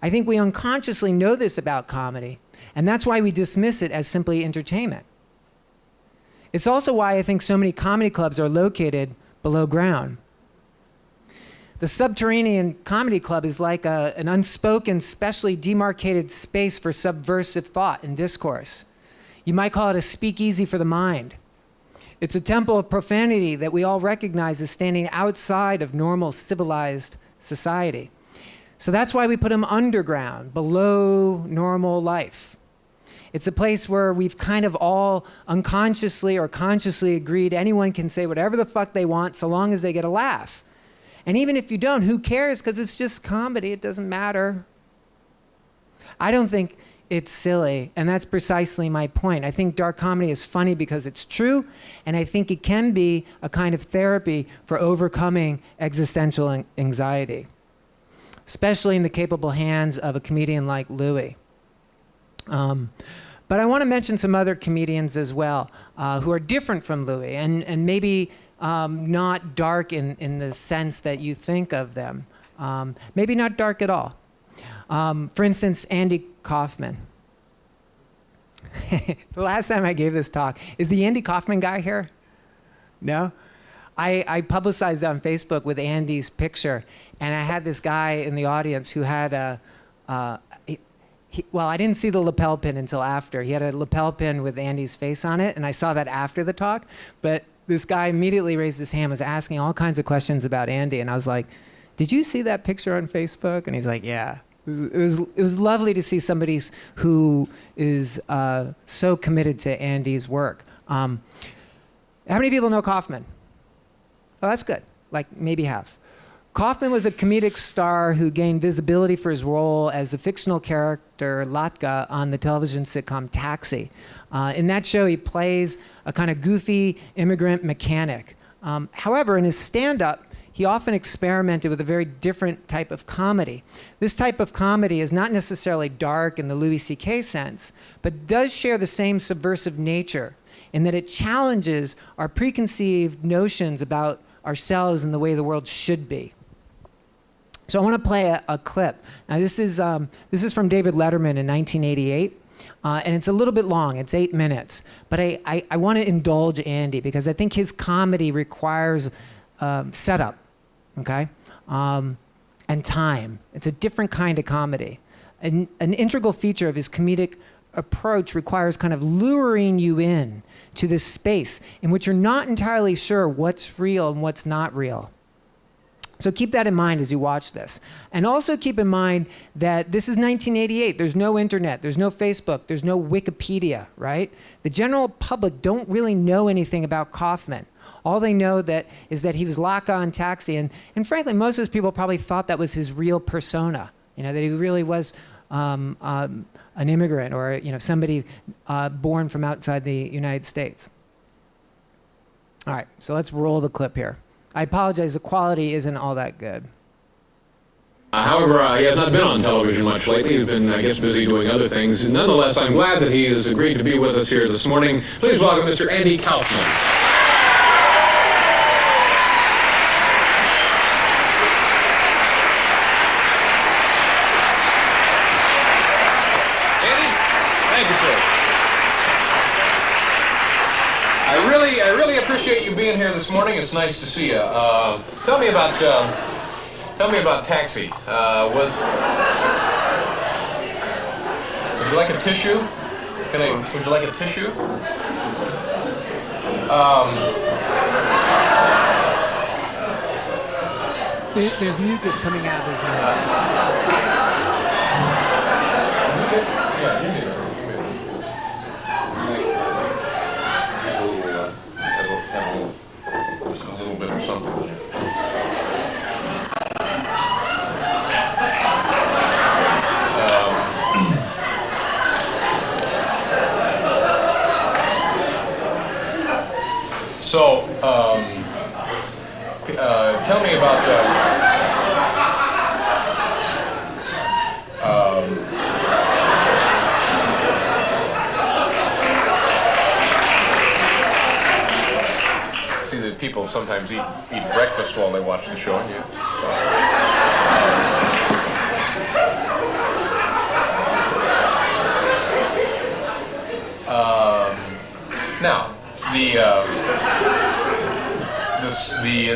I think we unconsciously know this about comedy, and that's why we dismiss it as simply entertainment. It's also why I think so many comedy clubs are located below ground. The subterranean comedy club is like an unspoken, specially demarcated space for subversive thought and discourse. You might call it a speakeasy for the mind. It's a temple of profanity that we all recognize as standing outside of normal civilized society. So that's why we put them underground, below normal life. It's a place where we've kind of all unconsciously or consciously agreed anyone can say whatever the fuck they want so long as they get a laugh. And even if you don't, who cares? Because it's just comedy. It doesn't matter. I don't think it's silly, and that's precisely my point. I think dark comedy is funny because it's true, and I think it can be a kind of therapy for overcoming existential anxiety, especially in the capable hands of a comedian like Louis. But I want to mention some other comedians as well who are different from Louis and maybe not dark in the sense that you think of them. Maybe not dark at all. For instance, Andy Kaufman. The last time I gave this talk, is the Andy Kaufman guy here? No? I publicized it on Facebook with Andy's picture, and I had this guy in the audience who had well, I didn't see the lapel pin until after. He had a lapel pin with Andy's face on it, and I saw that after the talk. But this guy immediately raised his hand, was asking all kinds of questions about Andy, and I was like, "Did you see that picture on Facebook?" And he's like, "Yeah." It was lovely to see somebody who is so committed to Andy's work. How many people know Kaufman? Oh, that's good. Like maybe half. Kaufman was a comedic star who gained visibility for his role as the fictional character Latka on the television sitcom Taxi. In that show, he plays a kind of goofy immigrant mechanic. However, in his stand-up, he often experimented with a very different type of comedy. This type of comedy is not necessarily dark in the Louis C.K. sense, but does share the same subversive nature in that it challenges our preconceived notions about ourselves and the way the world should be. So I want to play a clip. Now this is from David Letterman in 1988. And it's a little bit long, it's 8 minutes. But I want to indulge Andy because I think his comedy requires setup, okay? And time. It's a different kind of comedy. An integral feature of his comedic approach requires kind of luring you in to this space in which you're not entirely sure what's real and what's not real. So keep that in mind as you watch this. And also keep in mind that this is 1988. There's no internet, there's no Facebook, there's no Wikipedia, right? The general public don't really know anything about Kaufman. All they know is that he was Latka on Taxi, and frankly, most of those people probably thought that was his real persona, that he really was an immigrant or somebody born from outside the United States. All right, so let's roll the clip here. I apologize, the quality isn't all that good. However, he has not been on television much lately. He's been, I guess, busy doing other things. Nonetheless, I'm glad that he has agreed to be with us here this morning. Please welcome Mr. Andy Kaufman. Andy, thank you, sir. I really appreciate you being here this morning. It's nice to see you. Tell me about Taxi. Would you like a tissue? Would you like a tissue? There's mucus coming out of his nose. Yeah, you need it. Just a little bit of something. So, tell me about sometimes eat breakfast while they watch the show. And you, now,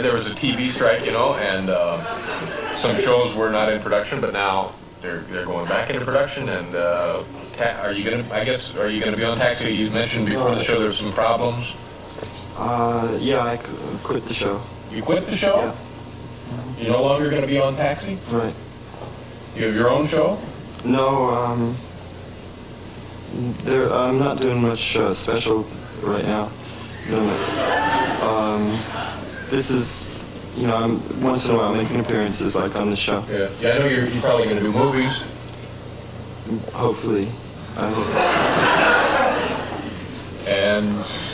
there was a TV strike, you know, and some shows were not in production, but now they're going back into production. And are you gonna be on Taxi? You mentioned before the show there were some problems. Yeah, I quit the show. You quit the show? Yeah. You're no longer going to be on Taxi? Right. You have your own show? No, I'm not doing much special right now. No. This is, you know, I'm once in a while making appearances like on the show. Yeah. Yeah, I know you're probably going to do movies. Hopefully. I hope. And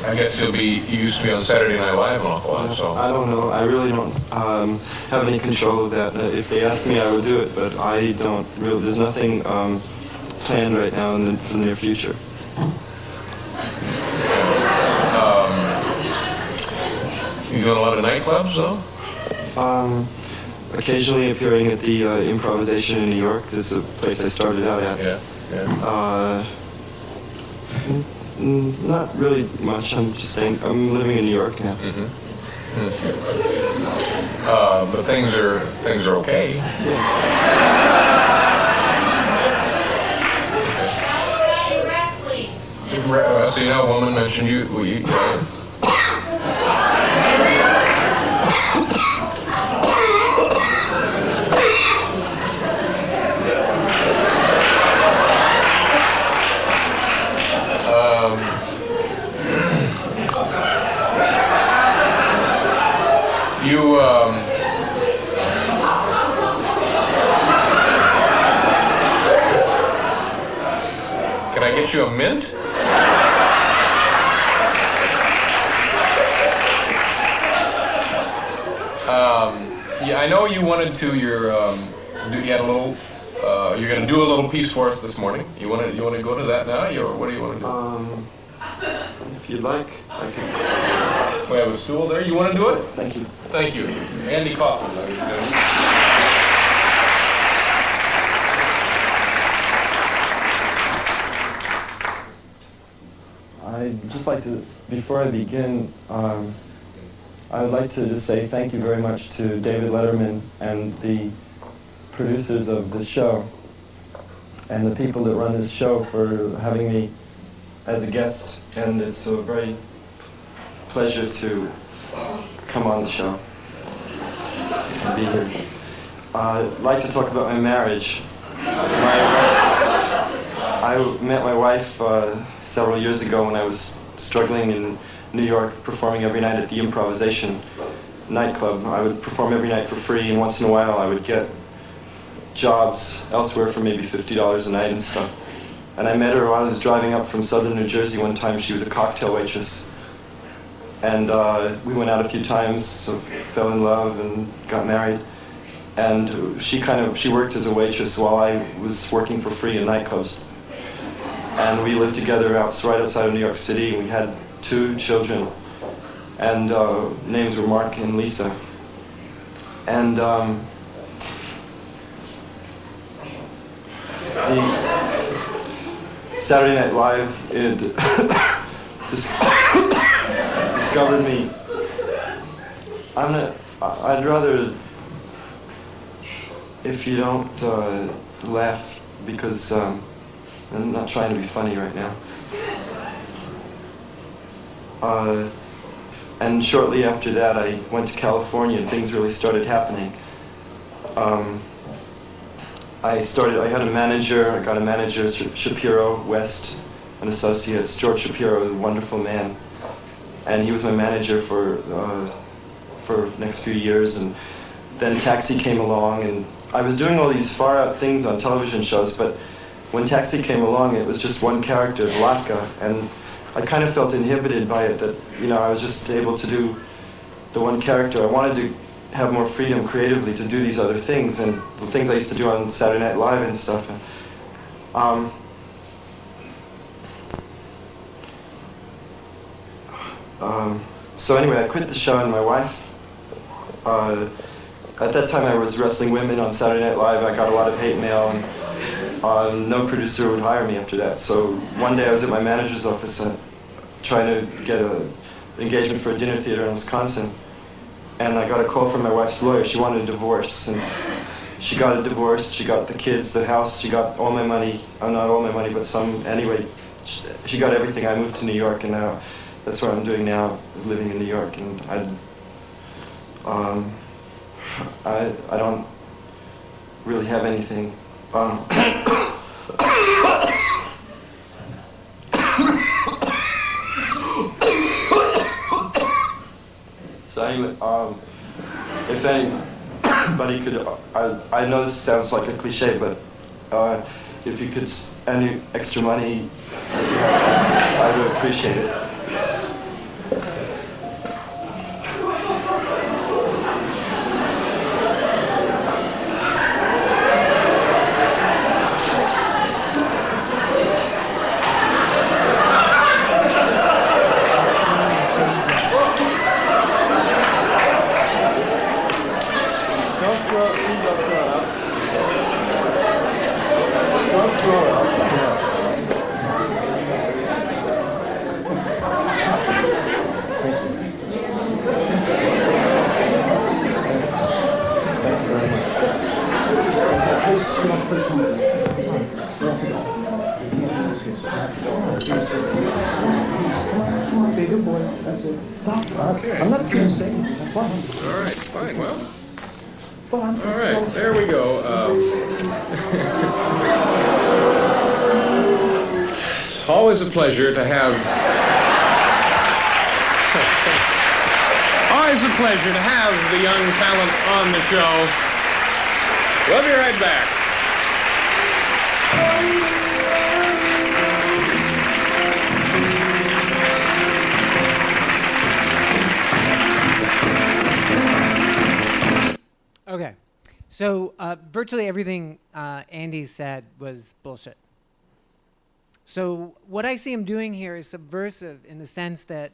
I guess you used to be on Saturday Night Live an awful lot, so. I don't know. I really don't have any control of that. If they asked me, I would do it, but I don't really. There's nothing planned right now in the near future. You doing a lot of nightclubs, though? Occasionally appearing at the Improvisation in New York. This is a place I started out at. Yeah. Not really much. I'm just saying I'm living in New York now. Mm-hmm. But things are okay. So you know, a woman mentioned you. Can I get you a mint? Yeah, I know you wanted to. You had a little. You're going to do a little piece for us this morning. You want to go to that now, or what do you want to do? If you'd like, I can. We have a stool there. You want to do it? Thank you. Thank you, Andy Kaufman. I'd just like to, before I begin, I would like to just say thank you very much to David Letterman and the producers of the show and the people that run this show for having me as a guest. And it's a very pleasure to come on the show and be here. I'd like to talk about my marriage. I met my wife several years ago when I was struggling in New York, performing every night at the Improvisation nightclub. I would perform every night for free, and once in a while I would get jobs elsewhere for maybe $50 a night and stuff. And I met her while I was driving up from southern New Jersey one time. She was a cocktail waitress. And we went out a few times, so fell in love and got married. And she worked as a waitress while I was working for free in nightclubs. And we lived together right outside of New York City. We had 2 children, and names were Mark and Lisa. And the Saturday Night Live, it discovered me. I'd rather, if you don't laugh, because I'm not trying to be funny right now. And shortly after that, I went to California and things really started happening. I had a manager. I got a manager, Shapiro West, an associate. George Shapiro, a wonderful man, and he was my manager for the next few years. And then Taxi came along, and I was doing all these far-out things on television shows, but when Taxi came along, it was just one character, Vlatka, and I kind of felt inhibited by it, that, you know, I was just able to do the one character. I wanted to have more freedom creatively to do these other things, and the things I used to do on Saturday Night Live and stuff. So anyway, I quit the show, and my wife, at that time I was wrestling women on Saturday Night Live. I got a lot of hate mail, and no producer would hire me after that. So one day I was at my manager's office trying to get an engagement for a dinner theater in Wisconsin. And I got a call from my wife's lawyer. She wanted a divorce. And she got a divorce. She got the kids, the house. She got all my money. Not all my money, but some. Anyway, she got everything. I moved to New York, and now that's what I'm doing now, living in New York. And I don't really have anything. So anyway, if anybody could, I know this sounds like a cliche, but if you could, any extra money, I would appreciate it. I'm not too insane. All right, fine, well. All right, there we go. It's always a pleasure to have... Always a pleasure to have the young talent on the show. We'll be right back. Okay, so virtually everything Andy said was bullshit. So what I see him doing here is subversive in the sense that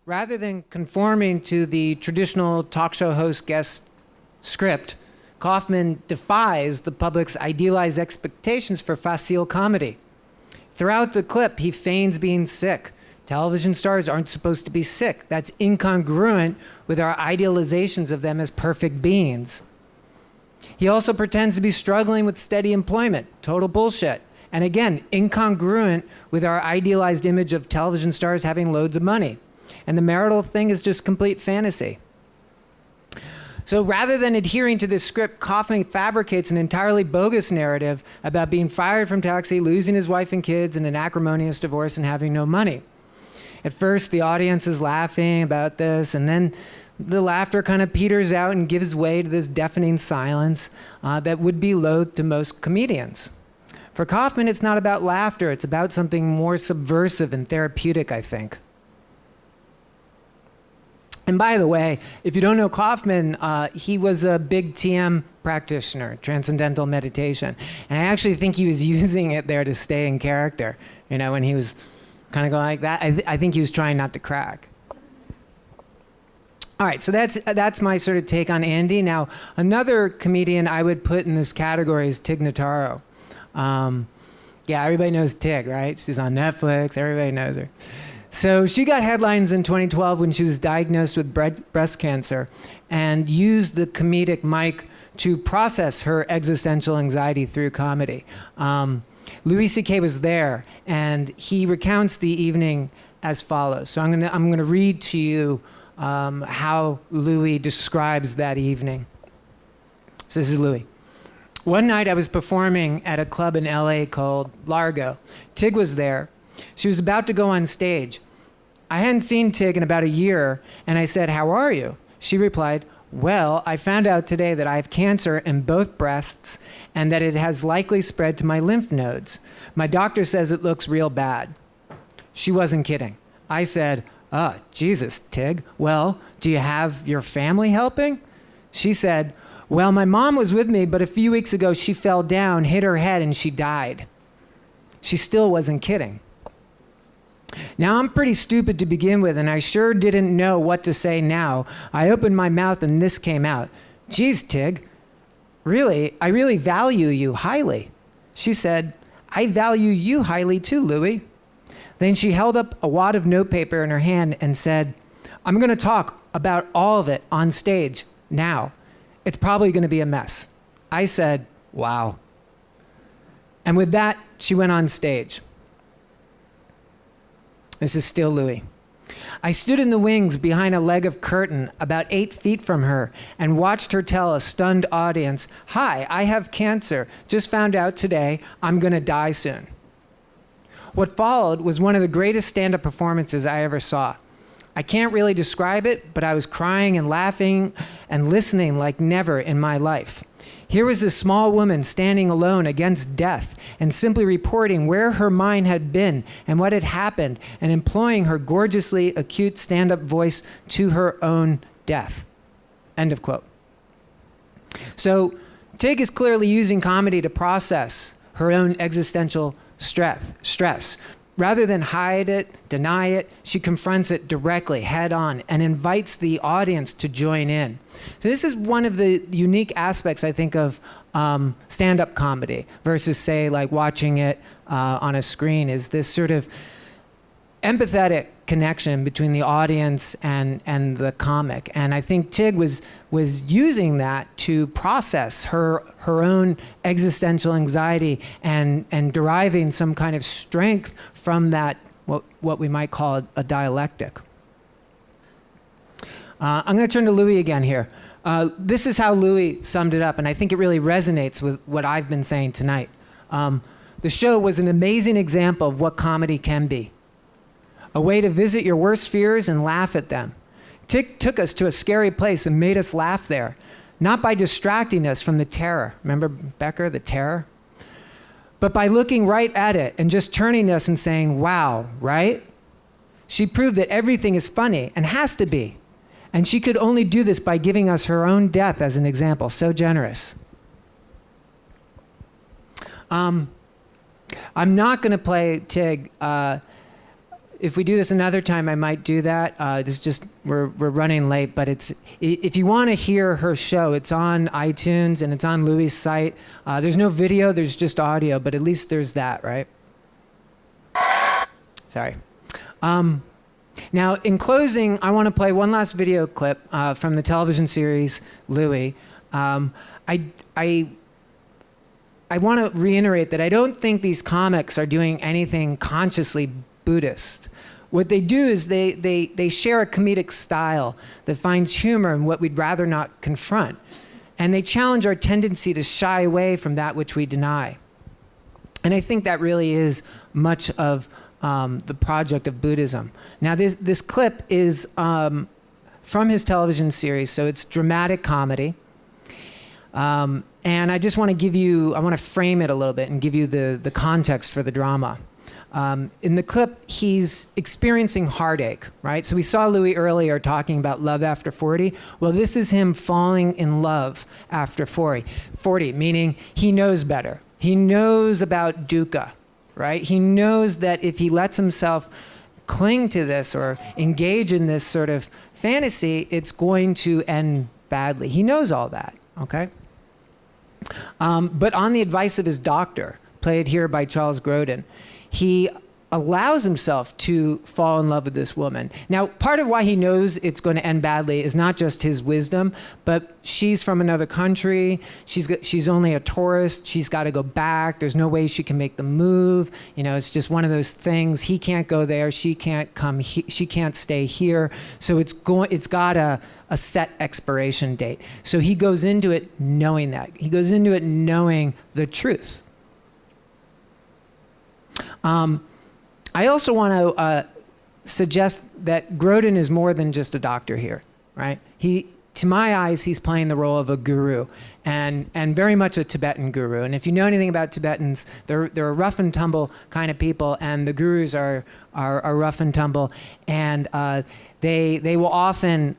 rather than conforming to the traditional talk show host guest script, Kaufman defies the public's idealized expectations for facile comedy. Throughout the clip, he feigns being sick. Television stars aren't supposed to be sick. That's incongruent with our idealizations of them as perfect beings. He also pretends to be struggling with steady employment. Total bullshit. And again, incongruent with our idealized image of television stars having loads of money. And the marital thing is just complete fantasy. So rather than adhering to this script, Kaufman fabricates an entirely bogus narrative about being fired from Taxi, losing his wife and kids in an acrimonious divorce, and having no money. At first, the audience is laughing about this, and then the laughter kind of peters out and gives way to this deafening silence that would be loathed to most comedians. For Kaufman, it's not about laughter. It's about something more subversive and therapeutic, I think. And by the way, if you don't know Kaufman, he was a big TM practitioner, transcendental meditation. And I actually think he was using it there to stay in character. You know, when he was kind of going like that, I think he was trying not to crack. All right, so that's my sort of take on Andy. Now, another comedian I would put in this category is Tig Notaro. Yeah, everybody knows Tig, right? She's on Netflix. Everybody knows her. So she got headlines in 2012 when she was diagnosed with breast cancer and used the comedic mic to process her existential anxiety through comedy. Louis C.K. was there, and he recounts the evening as follows. So I'm gonna read to you how Louis describes that evening. So this is Louis. One night I was performing at a club in LA called Largo. Tig was there. She was about to go on stage. I hadn't seen Tig in about a year, and I said, "How are you?" She replied, "Well, I found out today that I have cancer in both breasts and that it has likely spread to my lymph nodes. My doctor says it looks real bad." She wasn't kidding. I said, "Oh, Jesus, Tig. Well, do you have your family helping?" She said, "Well, my mom was with me, but a few weeks ago she fell down, hit her head, and she died." She still wasn't kidding. Now, I'm pretty stupid to begin with, and I sure didn't know what to say now. I opened my mouth and this came out. Geez, Tig, really, I really value you highly. She said, I value you highly too, Louis. Then she held up a wad of notepaper in her hand and said, I'm going to talk about all of it on stage now. It's probably going to be a mess. I said, wow. And with that, she went on stage. This is still Louis. I stood in the wings behind a leg of curtain about 8 feet from her and watched her tell a stunned audience, hi, I have cancer. Just found out today I'm going to die soon. What followed was one of the greatest stand-up performances I ever saw. I can't really describe it, but I was crying and laughing and listening like never in my life. Here was this small woman standing alone against death and simply reporting where her mind had been and what had happened and employing her gorgeously acute stand-up voice to her own death. End of quote. So Tig is clearly using comedy to process her own existential stress. Rather than hide it, deny it, she confronts it directly, head on, and invites the audience to join in. So this is one of the unique aspects, I think, of stand-up comedy versus, say, like watching it on a screen, is this sort of empathetic connection between the audience and the comic. And I think Tig was using that to process her own existential anxiety and deriving some kind of strength from that, what we might call a dialectic. I'm going to turn to Louis again here. This is how Louis summed it up, and I think it really resonates with what I've been saying tonight. The show was an amazing example of what comedy can be. A way to visit your worst fears and laugh at them. Tig took us to a scary place and made us laugh there, not by distracting us from the terror. Remember Becker, the terror? But by looking right at it and just turning us and saying, wow, right? She proved that everything is funny and has to be. And she could only do this by giving us her own death as an example. So generous. I'm not going to play Tig. If we do this another time, I might do that. This is just, we're running late, but if you want to hear her show, it's on iTunes and it's on Louis' site. There's no video, there's just audio, but at least there's that, right? Sorry. Now, in closing, I want to play one last video clip from the television series Louis. I want to reiterate that I don't think these comics are doing anything consciously Buddhist. What they do is they share a comedic style that finds humor in what we'd rather not confront. And they challenge our tendency to shy away from that which we deny. And I think that really is much of the project of Buddhism. Now, this clip is from his television series, so it's dramatic comedy. And I just want to give you, I want to frame it a little bit and give you the context for the drama. In the clip, he's experiencing heartache, right? So we saw Louis earlier talking about love after 40. Well, this is him falling in love after 40, meaning he knows better. He knows about dukkha, right? He knows that if he lets himself cling to this or engage in this sort of fantasy, it's going to end badly. He knows all that, okay? But on the advice of his doctor, played here by Charles Grodin, he allows himself to fall in love with this woman. Now, part of why he knows it's going to end badly is not just his wisdom, but she's from another country. She's only a tourist. She's got to go back. There's no way she can make the move. You know, it's just one of those things. He can't go there. She can't come. She can't stay here. So it's got a set expiration date. So he goes into it knowing that. He goes into it knowing the truth. I also want to suggest that Grodin is more than just a doctor here, right? To my eyes, he's playing the role of a guru, and very much a Tibetan guru. And if you know anything about Tibetans, they're a rough and tumble kind of people, and the gurus are rough and tumble, and they will often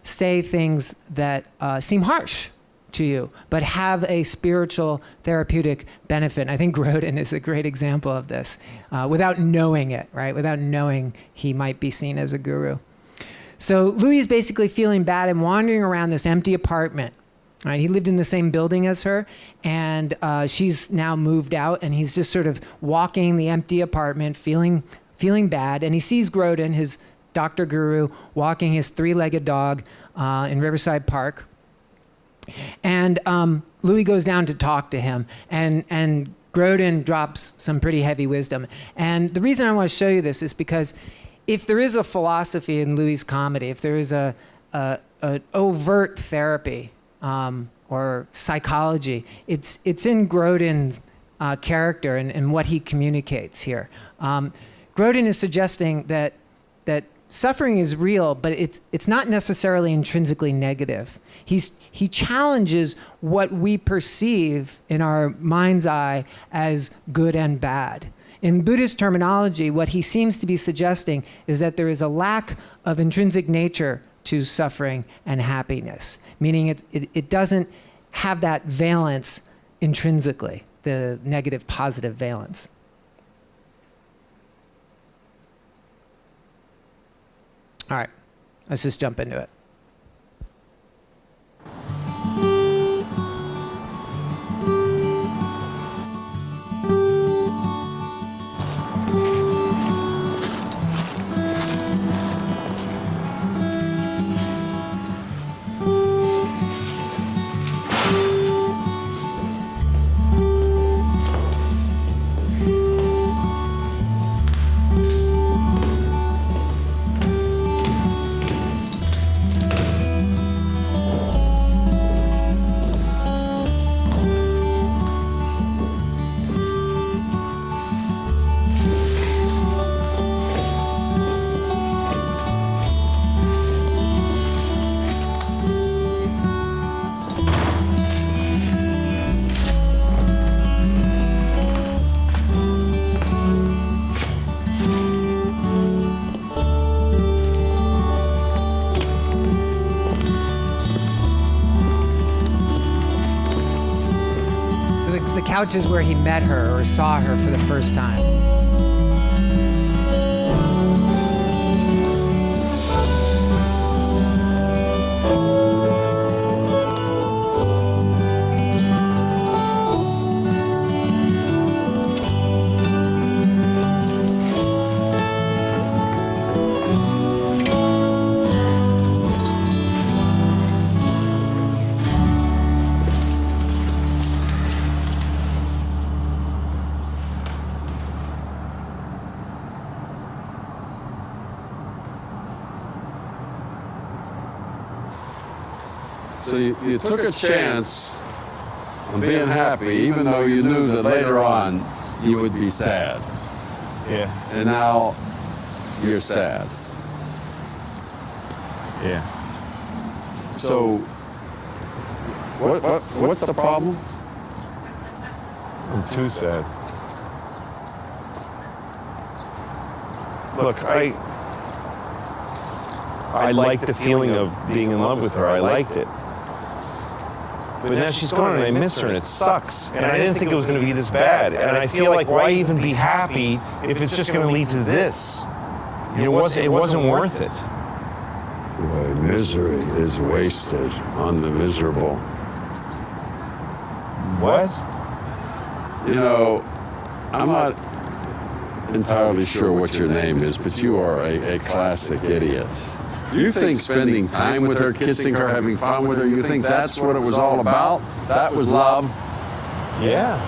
say things that seem harsh, to you, but have a spiritual therapeutic benefit. And I think Grodin is a great example of this, without knowing it, right? Without knowing he might be seen as a guru. So Louis is basically feeling bad and wandering around this empty apartment. Right? He lived in the same building as her, and she's now moved out, and he's just sort of walking the empty apartment, feeling bad, and he sees Grodin, his doctor guru, walking his three-legged dog in Riverside Park. And Louis goes down to talk to him, and Grodin drops some pretty heavy wisdom. And the reason I want to show you this is because if there is a philosophy in Louis' comedy, if there is an overt therapy or psychology, it's in Grodin's character and what he communicates here. Grodin is suggesting that suffering is real, but it's not necessarily intrinsically negative. He challenges what we perceive in our mind's eye as good and bad. In Buddhist terminology, what he seems to be suggesting is that there is a lack of intrinsic nature to suffering and happiness, meaning it doesn't have that valence intrinsically, the negative positive valence. All right, let's just jump into it. The couch is where he met her or saw her for the first time. So you took a chance on being happy, even though you knew that later on you would be sad. Yeah. And now you're sad. Yeah. So what's the problem? I'm too sad. Look, I liked the feeling of being in love with her. I liked it. But now she's gone and I miss her and it sucks. And I didn't think it was going to be this bad. And I feel like why even be happy if it's just going to lead to this? You know, it wasn't worth it. Boy, misery is wasted on the miserable. What? You know, I'm not entirely sure what your name is, but you are a classic idiot. You think spending time with her, kissing her, having fun with her, you think that's what it was all about? That was love? Yeah.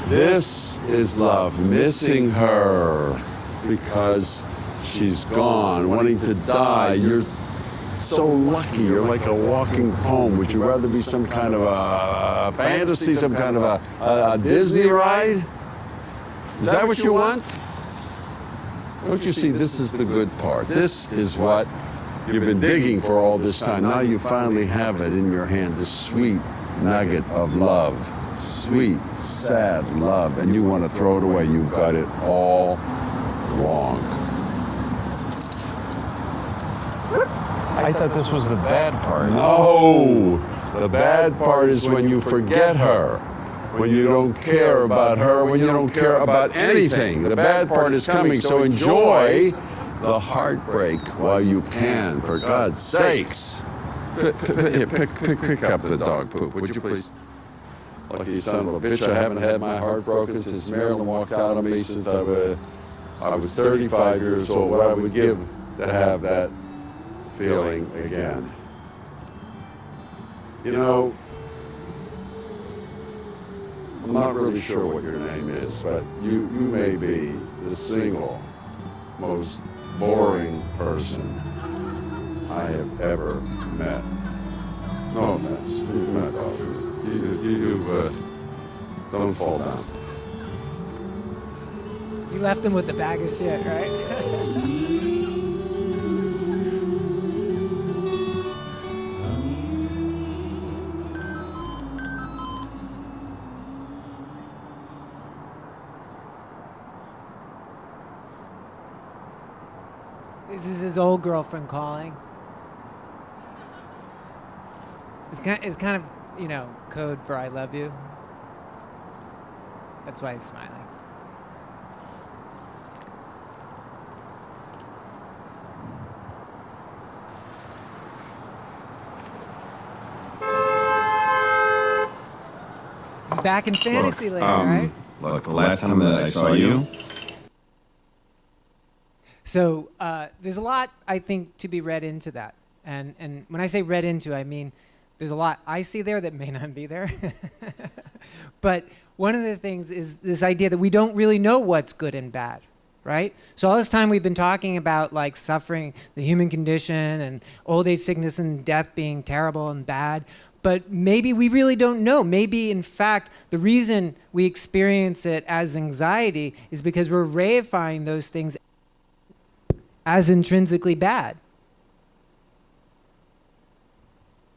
This is love, missing her because she's gone, wanting to die. You're so lucky. You're like a walking poem. Would you rather be some kind of a fantasy, some kind of a Disney ride? Is that what you want? Don't you see, this is the good part. This is what you've been digging for all this time. Now you finally have it in your hand, this sweet nugget of love. Sweet, sad love. And you want to throw it away. You've got it all wrong. I thought this was the bad part. No! The bad part is when you forget her, when you don't care about her, when you don't care about anything. The bad part is coming, so enjoy the heartbreak while you can, for God's sakes. Pick up the dog poop, would you please? Lucky son of a bitch, I haven't had my heart broken since Marilyn walked out on me since I was 35 years old. What I would give to have that feeling again. You know, I'm not really sure what your name is, but you may be the single most boring person I have ever met. No offense, you're not talking. You don't fall down. You left him with the bag of shit, right? This is his old girlfriend calling. It's kind of, you know, code for I love you. That's why he's smiling. This is back in Fantasyland, right? Look, the last time that I saw you. So there's a lot, I think, to be read into that. And when I say read into, I mean there's a lot I see there that may not be there. But one of the things is this idea that we don't really know what's good and bad, right? So all this time we've been talking about like suffering, the human condition, and old age, sickness, and death being terrible and bad. But maybe we really don't know. Maybe, in fact, the reason we experience it as anxiety is because we're reifying those things as intrinsically bad.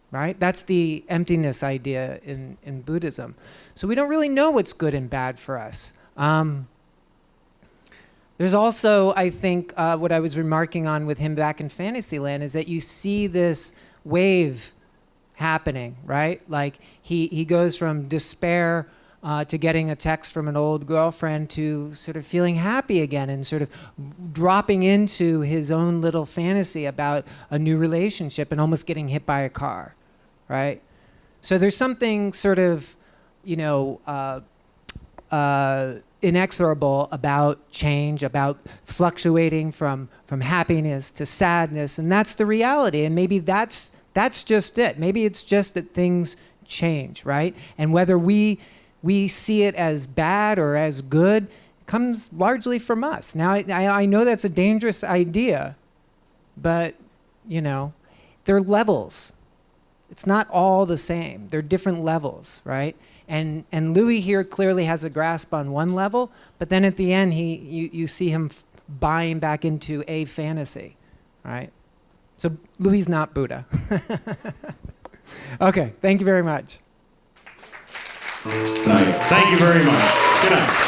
Right? That's the emptiness idea in Buddhism. So we don't really know what's good and bad for us. There's also, I think, what I was remarking on with him back in Fantasyland is that you see this wave happening, right? Like he goes from despair to getting a text from an old girlfriend to sort of feeling happy again and sort of dropping into his own little fantasy about a new relationship and almost getting hit by a car, right? So there's something sort of, you know, inexorable about change, about fluctuating from happiness to sadness, and that's the reality. And maybe that's just it. Maybe it's just that things change, right? And whether we see it as bad or as good comes largely from us. Now, I know that's a dangerous idea, but, you know, they're levels. It's not all the same. They're different levels, right? And Louis here clearly has a grasp on one level, but then at the end, you see him buying back into a fantasy, right? So Louis is not Buddha. Okay, thank you very much. Thank you very much. Good night.